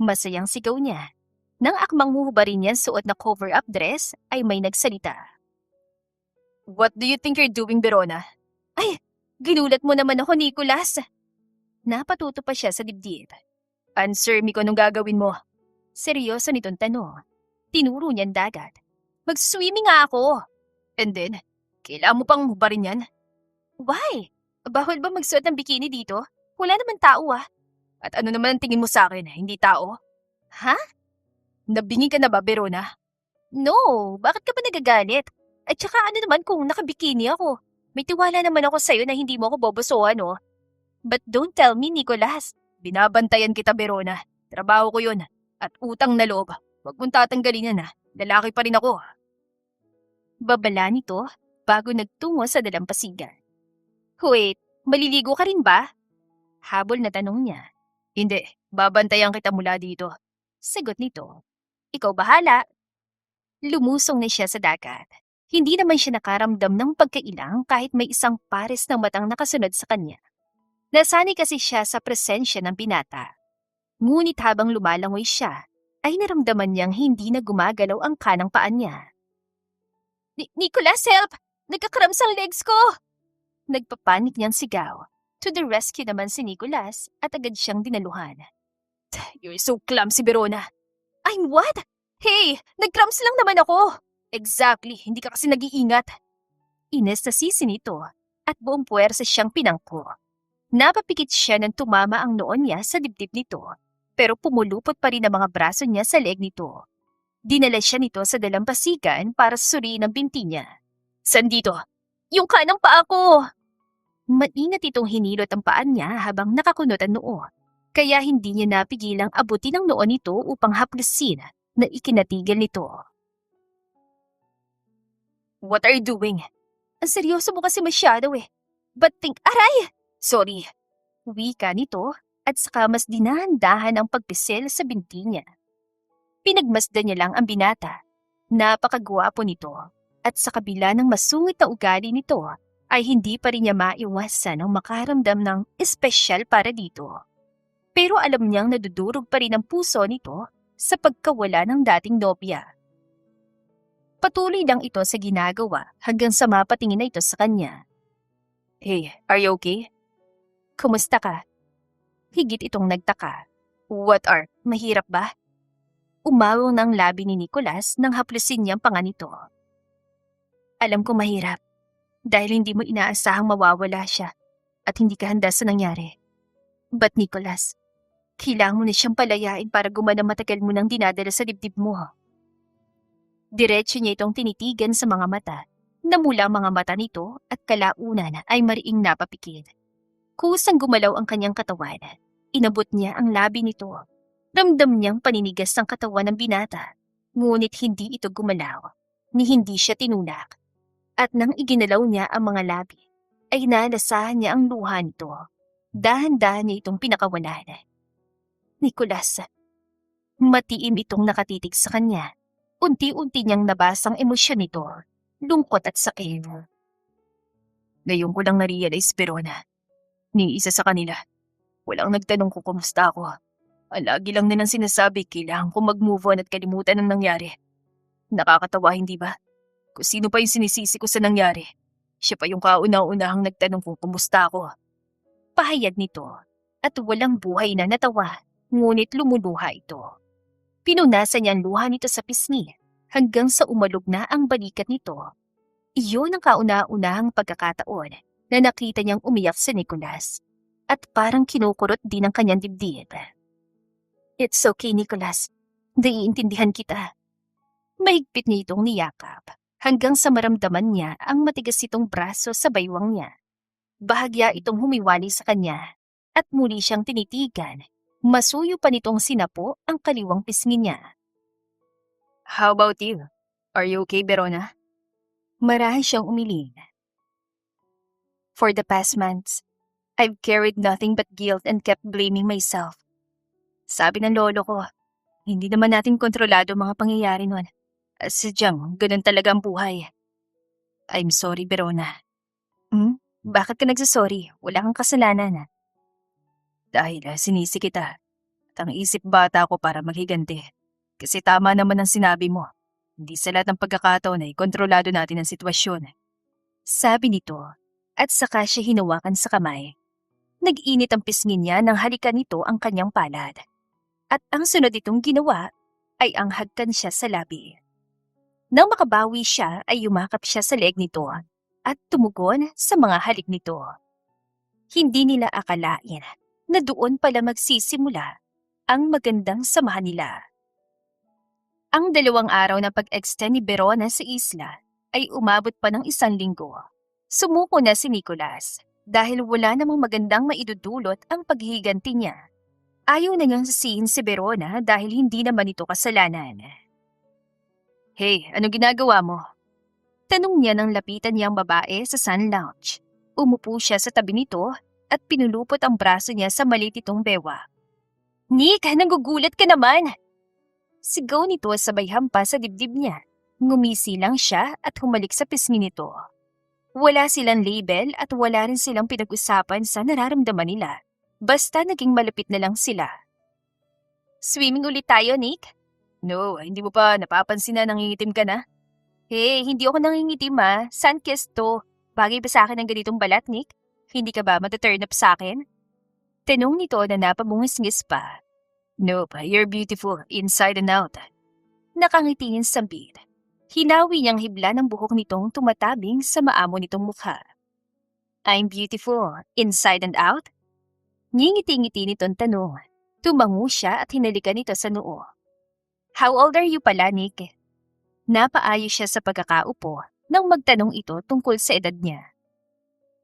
Masayang sigaw niya. Nang akmang huhubarin niya suot na cover-up dress ay may nagsalita. What do you think you're doing, Verona? Ay, ginulat mo naman ako, Nicholas. Napatuto pa siya sa dibdib. Answer me kung anong gagawin mo. Seryoso nitong tanong. Tinuro niyan dagat. Mag-swimming nga ako. And then, kailangan mo pang hubarin yan? Why? Bawal ba magsuot ng bikini dito? Wala naman tao ah. At ano naman ang tingin mo sa akin, hindi tao? Ha? Nabingi ka na ba, Verona? No, bakit ka ba nagagalit? At saka ano naman kung nakabikini ako? May tiwala naman ako sa'yo na hindi mo ako bobosohan, oh. But don't tell me, Nicholas. Binabantayan kita, Verona. Trabaho ko yun. At utang na loob. Huwag mong tatanggalin yan, ha. Lalaki pa rin ako. Babala nito bago nagtungo sa dalampasigan. Wait, maliligo ka rin ba? Habol na tanong niya. Hindi, babantayan kita mula dito. Sagot nito. Ikaw bahala. Lumusong na siya sa dagat. Hindi naman siya nakaramdam ng pagkailang kahit may isang pares ng matang nakasunod sa kanya. Nasanay kasi siya sa presensya ng binata. Ngunit habang lumalangoy siya, ay naramdaman niyang hindi na gumagalaw ang kanang paa niya. Nicholas, help! Nagkakrams ang legs ko! Nagpapanik niyang sigaw. To the rescue naman si Nicholas at agad siyang dinaluhan. You're so clumsy, Verona. I'm what? Hey, nagcramps lang naman ako. Exactly, hindi ka kasi nag-iingat. Ines na sisi nito at buong puwersa siyang pinangko. Napapikit siya nang tumama ang noon niya sa dibdib nito, pero pumulupot pa rin ang mga braso niya sa leeg nito. Dinala siya nito sa dalampasigan para suriin ang binti niya. San dito? Yung kanang paa ko! Maingat itong hinilot ang paan niya habang nakakunot ang noo, kaya hindi niya napigilang abutin ang noo nito upang haplisin na ikinatigil nito. What are you doing? Ang seryoso mo kasi masyado eh. But aray! Sorry. Wika nito at saka mas dinahan-dahan ang pagpisil sa binti niya. Pinagmasdan niya lang ang binata. Napakagwapo nito at sa kabila ng masungit na ugali nito ay hindi pa rin niya maiwasan ang makaramdam ng espesyal para dito. Pero alam niyang nadudurog pa rin ang puso nito sa pagkawala ng dating nobya. Patuloy lang ito sa ginagawa hanggang sa mapatingin na ito sa kanya. Hey, are you okay? Kumusta ka? Higit itong nagtaka. What are? Mahirap ba? Umawong ng labi ni Nicholas nang haplusin niyang panga nito. Alam ko mahirap dahil hindi mo inaasahang mawawala siya at hindi ka handa sa nangyari. But Nicholas, kailangan mo na siyang palayain para gumana matagal mo nang dinadala sa dibdib mo. Diretso niya itong tinitigan sa mga mata na mula mga mata nito at kalaunan ay mariing napapikit. Kusang gumalaw ang kanyang katawan. Inabot niya ang labi nito. Ramdam niyang paninigas ng katawan ng binata. Ngunit hindi ito gumalaw, ni hindi siya tinulak. At nang iginalaw niya ang mga labi, ay nalasahan niya ang luha nito. Dahan-dahan niya itong pinakawalan. Nicholas, matiim itong nakatitig sa kanya. Unti-unti niyang nabasang emosyon nito, lungkot at sakit. Ngayon ko lang na-realize, Verona, ni isa sa kanila. Walang nagtanong kung kumusta ako. Ang lagi lang nilang sinasabi, kailangan ko mag-move on at kalimutan ang nangyari. Nakakatawa, hindi ba? Kung sino pa yung sinisisi ko sa nangyari, siya pa yung kauna-unahang nagtanong kung kumusta ako. Pahayag nito, at walang buhay na natawa, ngunit lumuluha ito. Pinunasan niya ang luha nito sa pisngi hanggang sa umalog na ang balikat nito. Iyon ang kauna-unahang pagkakataon na nakita niyang umiyak si Nicholas at parang kinukurot din ang kanyang dibdib. It's okay, Nicholas. Naiintindihan kita. Mahigpit niya itong niyakap hanggang sa maramdaman niya ang matigas itong braso sa baywang niya. Bahagya itong humiwalay sa kanya at muli siyang tinitigan. Masuyo pa nitong sinapo ang kaliwang pisngi niya. How about you? Are you okay, Verona? Marahan siyang umiling. For the past months, I've carried nothing but guilt and kept blaming myself. Sabi ng lolo ko, hindi naman natin kontrolado mga pangyayari nun. Sadyang, ganun talaga ang buhay. I'm sorry, Verona. Bakit ka nagsasorry? Wala kang kasalanan. Dahil sinisi kita at ang isip bata ko para maghiganti. Kasi tama naman ang sinabi mo. Hindi sa lahat ng pagkakataon ay kontrolado natin ang sitwasyon. Sabi nito, at saka siya hinawakan sa kamay. Nag-init ang pisngi niya nang halikan nito ang kanyang palad. At ang sunod itong ginawa ay ang hagkan siya sa labi. Nang makabawi siya ay yumakap siya sa leeg nito at tumugon sa mga halik nito. Hindi nila akalain na doon pala magsisimula ang magandang samahan nila. Ang 2 araw na pag-extend ni Verona sa isla ay umabot pa ng 1 linggo. Sumuko na si Nicholas dahil wala namang magandang maidudulot ang paghihiganti niya. Ayaw na niyang sisihin si Verona dahil hindi naman ito kasalanan. Hey, anong ginagawa mo? Tanong niya nang lapitan niyang babae sa sun lounge. Umupo siya sa tabi nito at pinulupot ang braso niya sa maliit nitong bewa. Nick, nanggugulat ka naman! Sigaw nito sabay hampas sa dibdib niya. Ngumisi lang siya at humalik sa pisngi nito. Wala silang label at wala rin silang pinag-usapan sa nararamdaman nila. Basta naging malapit na lang sila. Swimming ulit tayo, Nick? No, hindi mo pa napapansin na nangingitim ka na? Hey, hindi ako nangingitim Sun-kissed to. Bagay ba sa akin ang ganitong balat, Nick? Hindi ka ba mataturn up sa akin? Tanong nito na napamungis-ngis pa. Nope, you're beautiful, inside and out. Nakangitingin sambit. Hinawi niyang hibla ng buhok nitong tumatabing sa maamo nitong mukha. I'm beautiful, inside and out? Ngingiti-ngiti nitong tanong. Tumango siya at hinalikan nito sa noo. How old are you pala, Nick? Napaayos siya sa pagkakaupo nang magtanong ito tungkol sa edad niya.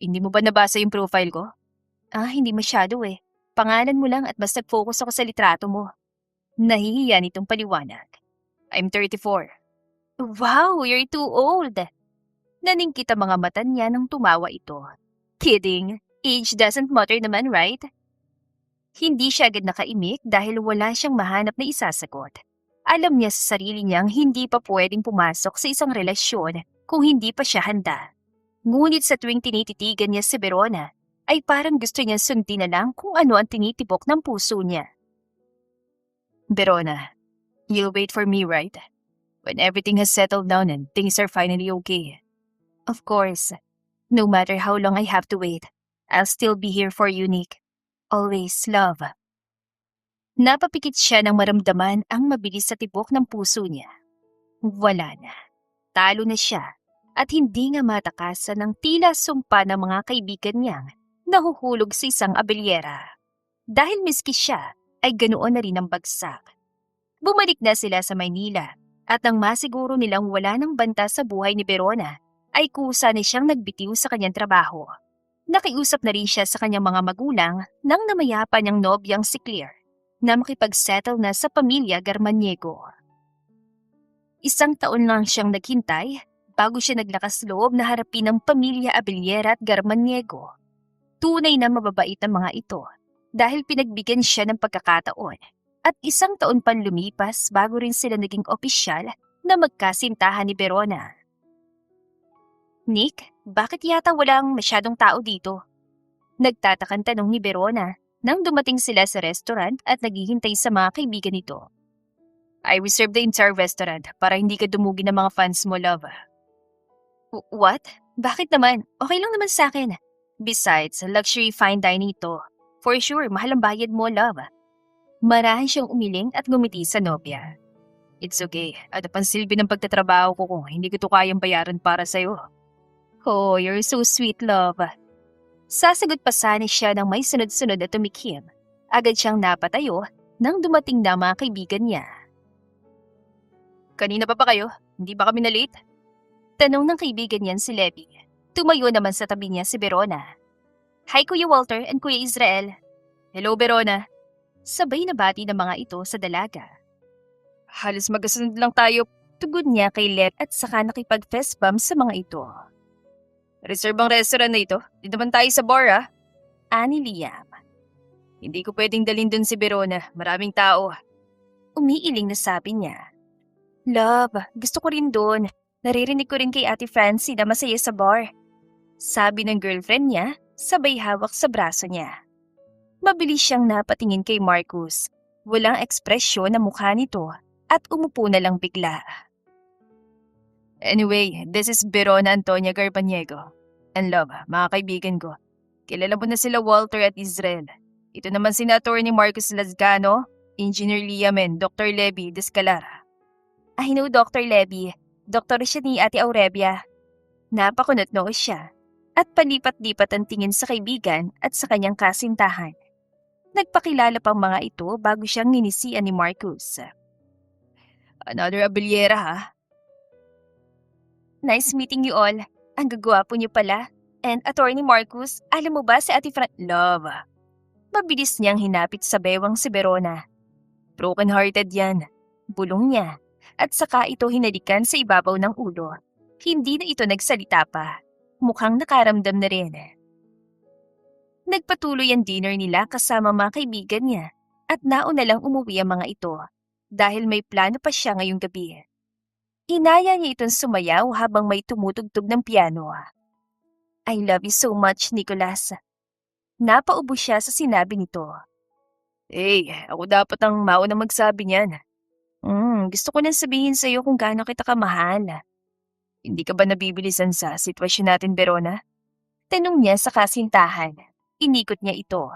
Hindi mo ba nabasa yung profile ko? Hindi masyado eh. Pangalan mo lang at mas nag-focus ako sa litrato mo. Nahihiya nitong paliwanag. I'm 34. Wow, you're too old. Naningkit ang mga mata niya nang tumawa ito. Kidding, age doesn't matter naman, right? Hindi siya agad nakaimik dahil wala siyang mahanap na isasagot. Alam niya sa sarili niyang hindi pa pwedeng pumasok sa isang relasyon kung hindi pa siya handa. Ngunit sa tuwing tinititigan niya si Verona, ay parang gusto niya sundin na lang kung ano ang tinitibok ng puso niya. Verona, you'll wait for me, right? When everything has settled down and things are finally okay. Of course. No matter how long I have to wait, I'll still be here for you, Nick. Always, love. Napapikit siya nang maramdaman ang mabilis sa tibok ng puso niya. Wala na. Talo na siya at hindi nga matakasan ng tila sumpa ng mga kaibigan niyang nahuhulog sa isang abelyera. Dahil miski siya ay ganoon na rin ang bagsak. Bumalik na sila sa Maynila at nang masiguro nilang wala ng banta sa buhay ni Verona, ay kusa na siyang nagbitiw sa kanyang trabaho. Nakiusap na rin siya sa kanyang mga magulang nang namayapa niyang nobyang si Claire na makipag-settle na sa pamilya Garmaniego. 1 taon lang siyang naghintay bago siya naglakas loob na harapin ang pamilya Abellera at Garmaniego. Tunay na mababait ang mga ito dahil pinagbigyan siya ng pagkakataon at 1 taon pang lumipas bago rin sila naging opisyal na magkasintahan ni Verona. Nick, bakit yata walang masyadong tao dito? Nagtatakang tanong ni Verona nang dumating sila sa restaurant at naghihintay sa mga kaibigan nito. I reserved the entire restaurant para hindi ka dumugi ng mga fans mo, love. What? Bakit naman? Okay lang naman sa akin. Besides, luxury fine dining ito. For sure, mahal ang bayad mo, love. Marahan siyang umiling at gumiti sa nobya. It's okay. Ano pang silbi ng pagtatrabaho ko kung hindi ko to kayang bayaran para sa'yo? Oh, you're so sweet, love. Sasagot pa sana siya nang may sunod-sunod na tumikim. Agad siyang napatayo nang dumating na mga kaibigan niya. Kanina pa ba kayo? Hindi ba kami na-late? Tanong ng kaibigan niyan si Levi. Tumayo naman sa tabi niya si Verona. Hi Kuya Walter and Kuya Israel. Hello Verona. Sabay na bati ng mga ito sa dalaga. Halos magkasunod lang tayo. Tugon niya kay Lev at saka nakipag-fist bump sa mga ito. Reserve ang restaurant na ito. Di naman tayo sa bar Ani Liam. Hindi ko pwedeng dalhin dun si Verona. Maraming tao. Umiiling na sabi niya. Love, gusto ko rin dun. Naririnig ko rin kay Ate Francie na masaya sa bar. Sabi ng girlfriend niya, sabay hawak sa braso niya. Mabilis siyang napatingin kay Marcus. Walang ekspresyon na mukha nito at umupo na lang bigla. Anyway, this is Verona Antonia Garbanyego. And love, mga kaibigan ko. Kilala mo na sila Walter at Israel. Ito naman sina Attorney Marcus Lazgano, Engineer Liamen, Dr. Levy Descalara. I know Dr. Levy. Doktor siya ni Ate Aurebia. Napakunot noo siya at palipat-lipat ang tingin sa kaibigan at sa kanyang kasintahan. Nagpakilala pang mga ito bago siyang ninisian ni Marcus. Another abelyera ha? Nice meeting you all. Ang gagwapo niyo pala. And Attorney Marcus, alam mo ba si Ate Love. Mabilis niyang hinapit sa bewang si Verona. Broken-hearted yan. Bulong niya. At saka ito hinalikan sa ibabaw ng ulo. Hindi na ito nagsalita pa. Mukhang nakaramdam na rin. Nagpatuloy ang dinner nila kasama mga kaibigan niya at nauna lang umuwi ang mga ito dahil may plano pa siya ngayong gabi. Inaya niya itong sumayaw habang may tumutugtog ng piano. I love you so much, Nicholas. Napaubo siya sa sinabi nito. Hey, ako dapat ang mauna magsabi niyan. Gusto ko nang sabihin sa iyo kung gaano kita kamahal. Hindi ka ba nabibilisan sa sitwasyon natin, Verona? Tanong niya sa kasintahan. Inikot niya ito.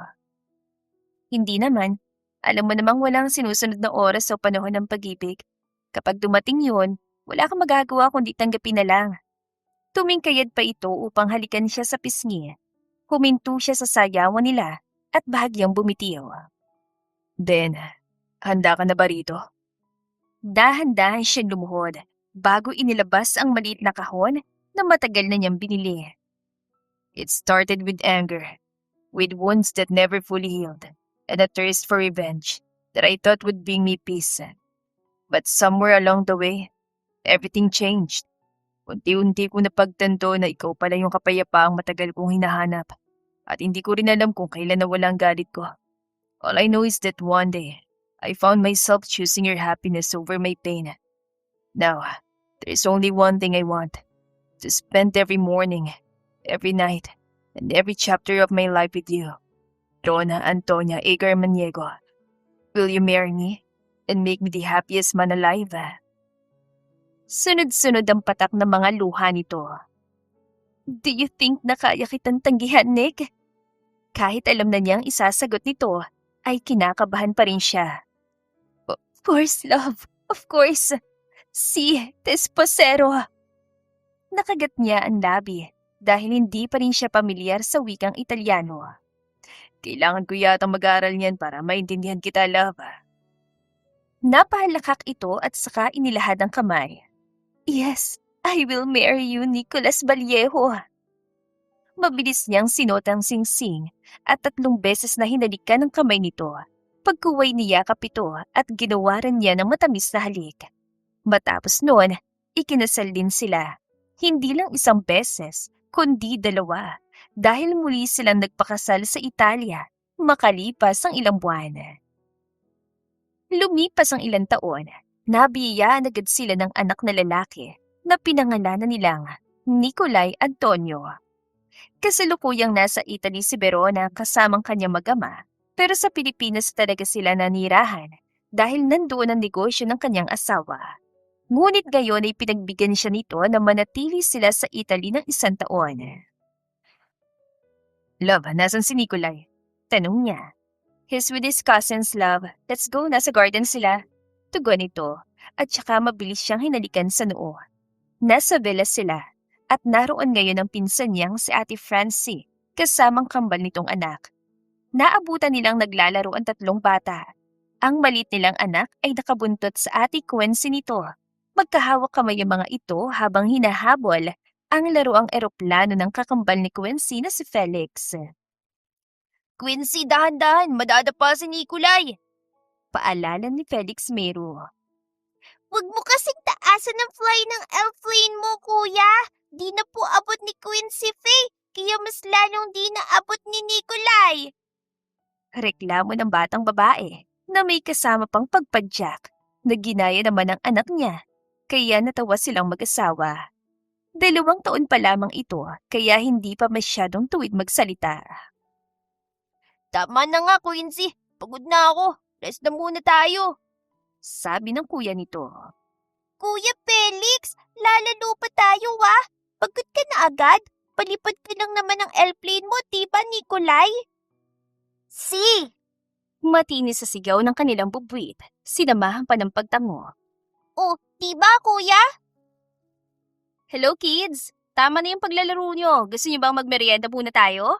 Hindi naman. Alam mo namang walang sinusunod na oras o panahon ng pag-ibig. Kapag dumating yun, wala kang magagawa kundi tanggapin na lang. Tumingkayad pa ito upang halikan siya sa pisngi. Huminto siya sa sayawan nila at bahagyang bumitiw. Ben, handa ka na ba rito? Dahan-dahan siyang lumuhod bago inilabas ang maliit na kahon na matagal na niyang binili. It started with anger, with wounds that never fully healed, and a thirst for revenge that I thought would bring me peace. But somewhere along the way, everything changed. Unti-unti ko napagtanto na ikaw pala yung kapayapaang matagal kong hinahanap at hindi ko rin alam kung kailan nawala ang galit ko. All I know is that one day, I found myself choosing your happiness over my pain. Now, there's only one thing I want. To spend every morning, every night, and every chapter of my life with you. Rona Antonia Agar Maniego. Will you marry me and make me the happiest man alive? Sunod-sunod ang patak ng mga luha nito. Do you think na kaya kitang tanggihan, Nick? Kahit alam na niyang isasagot nito, ay kinakabahan pa rin siya. Of course, love. Of course. Si Tesposero. Nakagat niya ang labi dahil hindi pa rin siya pamilyar sa wikang Italyano. Kailangan ko yata mag-aaral niyan para maintindihan kita, love. Napahalakak ito at saka inilahad ang kamay. Yes, I will marry you, Nicolas Vallejo. Mabilis niyang sinotang singsing at 3 beses na hinalikan ng kamay nito. Pagkuway niyakap ito at ginawaran niya ng matamis na halik. Matapos noon, ikinasal din sila. Hindi lang 1 beses, kundi 2 dahil muli silang nagpakasal sa Italia makalipas ang ilang buwan. Lumipas ang ilang taon, nabiyayaan agad sila ng anak na lalaki na pinangalanan nilang Nicolay Antonio. Kasalukuyang nasa Italy si Verona kasamang kanyang mag-ama, pero sa Pilipinas talaga sila nanirahan dahil nandoon ang negosyo ng kanyang asawa. Ngunit gayon ay pinagbigyan siya nito na manatili sila sa Italy ng 1 taon. Love, nasan si Nicolay? Tanong niya. He's with his cousins, love. Let's go, nasa garden sila. Tugon ito, at saka mabilis siyang hinalikan sa noo. Nasa villa sila, at naroon ngayon ang pinsan niyang si Ate Francie, kasamang kambal nitong anak. Naabutan nilang naglalaro ang 3 bata. Ang maliit nilang anak ay nakabuntot sa Ate Quincy nito. Magkahawak kamay ang mga ito habang hinahabol ang laruang eroplano ng kakambal ni Quincy na si Felix. Quincy, dahan-dahan, madadapa si Nicolay! Paalala ni Felix Meru. Huwag mo kasing taasan ng fly ng airplane mo, kuya. Di na po abot ni Quincy Faye, kaya mas lalong di na abot ni Nicolay. Reklamo ng batang babae na may kasama pang pagpadyak na ginaya naman ng anak niya, kaya natawa silang mag-asawa. 2 taon pa lamang ito, kaya hindi pa masyadong tuwid magsalita. Tama na nga, Quincy. Pagod na ako. Rest na muna tayo. Sabi ng kuya nito. Kuya Felix, Maglalalo pa tayo, Pagod ka na agad? Palipad ka lang naman ng airplane mo, diba, Nikolay? Si! Matinis sa sigaw ng kanilang bubwit, sinamahan pa ng pagtango. Oh, diba, kuya? Hello kids! Tama na yung paglalaro nyo. Gusto nyo bang magmerienda muna tayo?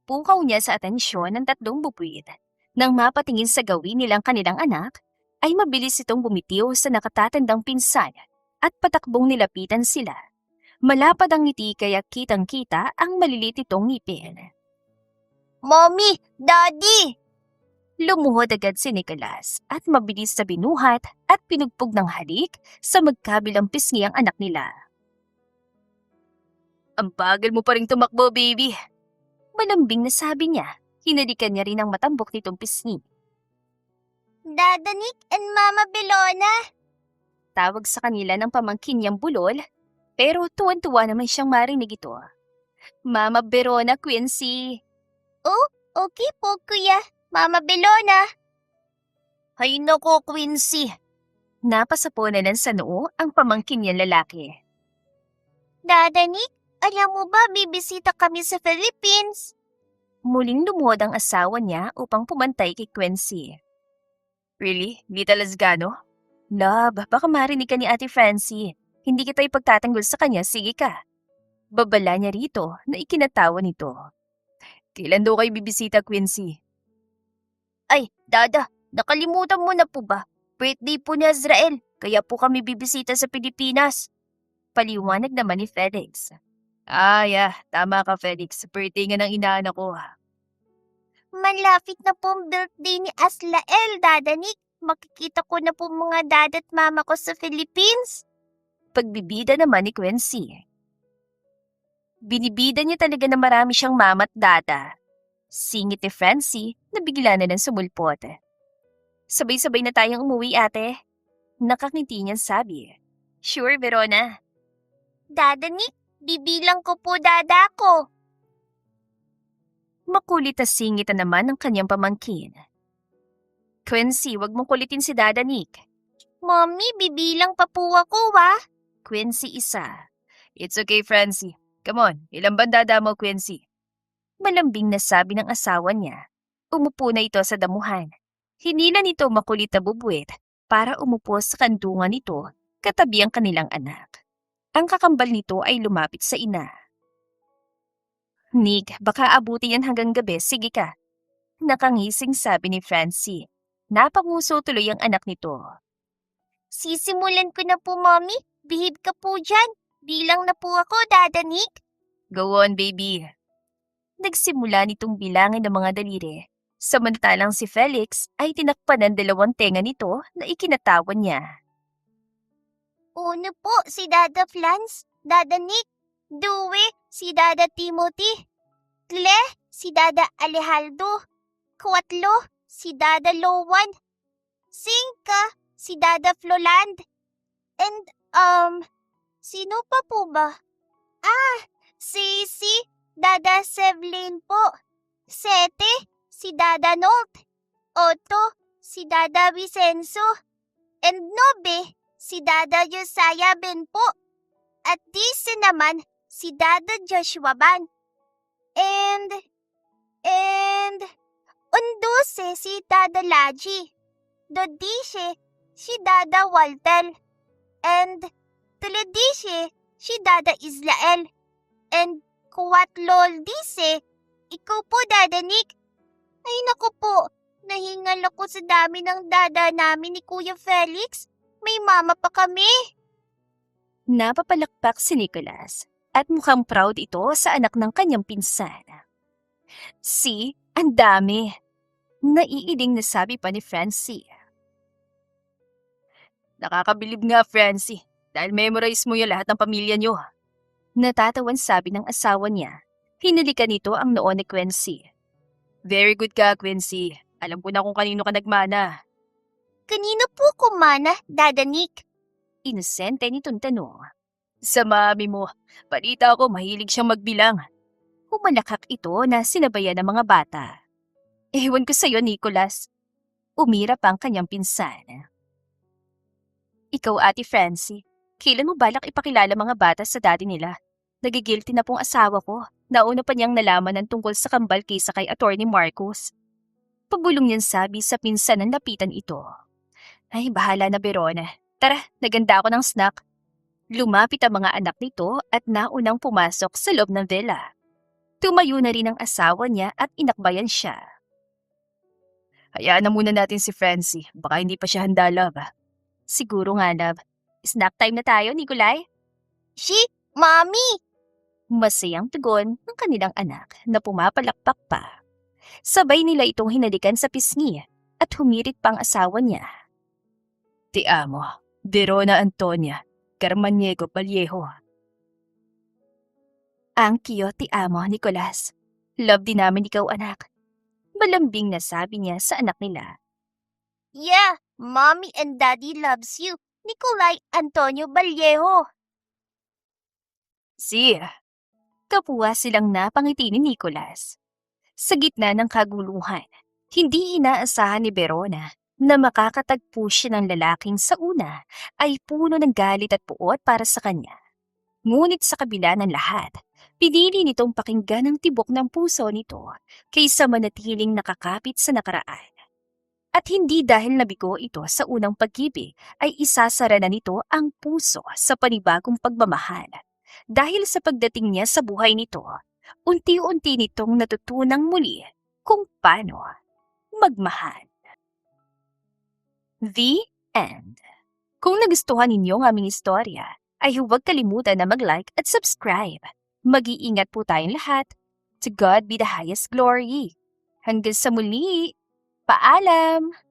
Pukaw niya sa atensyon ng tatlong bubwit. Nang mapatingin sa gawin nilang kanilang anak, ay mabilis itong bumitiw sa nakatatandang pinsan at patakbong nilapitan sila. Malapad ang ngiti kaya kitang-kita ang malilit itong ngipin. Mommy! Daddy! Lumuhod agad si Nicholas at mabilis na binuhat at pinugpog ng halik sa magkabilang pisngi ang anak nila. Ang bagal mo pa rin tumakbo, baby. Malambing na sabi niya. Hinalikan niya rin ang matambok nitong pisngi. Dada Nick and Mama Belona! Tawag sa kanila ng pamangkin niyang bulol, pero tuwan-tuwa naman siyang marinig ito. Mama Verona, Quincy. Oh, okay po, kuya. Mama Belona! Hay nako, Quincy. Napasaponanan sa noo ang pamangkin niyang lalaki. Dada Nick, alam mo ba bibisita kami sa Philippines? Muling lumuhod ang asawa niya upang pumantay kay Quincy. Really? Little Lasgano? Love, baka marinig ka ni Ate Francie. Hindi kita ipagtatanggol sa kanya, sige ka. Babala niya rito na ikinatawa nito. Kailan daw kayo bibisita, Quincy? Ay, Dada, nakalimutan mo na po ba? Birthday po ni Azrael, kaya po kami bibisita sa Pilipinas. Paliwanag naman ni Felix. Tama ka, Felix. Birthday nga ng inaanak ko. Malapit na po ang birthday ni Azrael, Dada Nick. Makikita ko na po mga dada at mama ko sa Philippines. Pagbibida naman ni Quincy. Binibida niya talaga na marami siyang mama at dada. Singit ni Francie na bigla na ng sumulpot. Sabay-sabay na tayong umuwi, ate. Nakangiti niyang sabi. Sure, Verona. Dada Nick, bibilang ko po dada ko. Makulit na singit na naman ng kanyang pamangkin. Quincy, wag mong kulitin si Dada Nick. Mommy, bibilang pa po ako, Quincy, isa. It's okay, Francie. Come on, ilang bandada mo, Quincy? Malambing na sabi ng asawa niya. Umupo na ito sa damuhan. Hinila nito makulit na bubwit para umupo sa kandungan nito katabi ang kanilang anak. Ang kakambal nito ay lumapit sa ina. Nick, baka abutin yan hanggang gabi, sige ka. Nakangising sabi ni Francie. Napanguso tuloy ang anak nito. Sisimulan ko na po, Mommy. Behave ka po dyan. Bilang na po ako, Dada Nick. Go on, baby. Nagsimula nitong bilangin ng mga daliri. Samantalang si Felix ay tinakpan ng dalawang tenga nito na ikinatawan niya. Uno po, si Dada Flans. Dada Nick. Due, si Dada Timothy. Tle, si Dada Alejandro. Kuwatlo, si Dada Lowan. Singka, si Dada Floland. And, sino pa po ba? Si Dada Sevlin po. Sete, si Dada Nolt. Otto, si Dada Vicenzo. And Nobe, si Dada Josiah Ben po. At 10 naman, si Dada Joshua Ban. And 11 si Dada Laji. 12 si Dada Walter. And 13 si Dada Israel. And 14 ikaw po, Dada Nick. Ay naku po, nahingal ako sa dami ng dada namin ni Kuya Felix. May mama pa kami. Napapalakpak si Nicholas at mukhang proud ito sa anak ng kanyang pinsan. See, ang dami. Naiiling na sabi pa ni Francie. Nakakabilib nga, Francie, dahil memorize mo yung lahat ng pamilya niyo. Natatawan sabi ng asawa niya. Hinalikan nito ang noo ni Quincy. Very good ka, Quincy. Alam ko na kung kanino ka nagmana. Kanino po kumana, Dada Nick? Inosente nitong tanong. Sa mami mo, balita ko mahilig siyang magbilang. Humalakak ito na sinabayan ng mga bata. Ewan ko sa'yo, Nicholas. Umira pa ang kanyang pinsan. Ikaw, Ate Francie, Kailan mo balak ipakilala mga bata sa daddy nila? Nagigilty na pong asawa ko. Nauna pa niyang nalaman ng tungkol sa kambal kaysa kay Attorney Marcos. Pabulong niyang sabi sa pinsan ng lapitan ito. Ay, bahala na Verona. Tara, naganda ako ng snack. Lumapit ang mga anak nito at naunang pumasok sa loob ng villa. Tumayo na rin ang asawa niya at inakbayan siya. Hayaan na muna natin si Francie. Baka hindi pa siya handa, love. Siguro nga, love. Snack time na tayo, Nikolai. Mommy! Masayang tugon ng kanilang anak na pumapalakpak pa. Sabay nila itong hinalikan sa pisngi at humirit pang asawa niya. Ti amo, Verona Antonia, Carmaniego Vallejo. Ang cute, ti amo, Nicolas. Love din namin ikaw, anak. Malambing na sabi niya sa anak nila. Yeah, Mommy and Daddy loves you. Nikolai Antonio Vallejo. Kapwa silang napangiti ni Nicolas. Sa gitna ng kaguluhan, hindi inaasahan ni Verona na makakatagpo siya ng lalaking sa una ay puno ng galit at puot para sa kanya. Ngunit sa kabila ng lahat, pinili nitong pakinggan ang tibok ng puso nito kaysa manatiling nakakapit sa nakaraan. At hindi dahil nabigo ito sa unang pag-ibig ay isasara na nito ang puso sa panibagong pagmamahal. Dahil sa pagdating niya sa buhay nito, unti-unti nitong natutunang muli kung paano magmahal. The end. Kung nagustuhan ninyo ang aming istorya, ay huwag kalimutan na mag-like at subscribe. Mag-iingat po tayong lahat. To God be the highest glory. Hanggang sa muli. Paalam!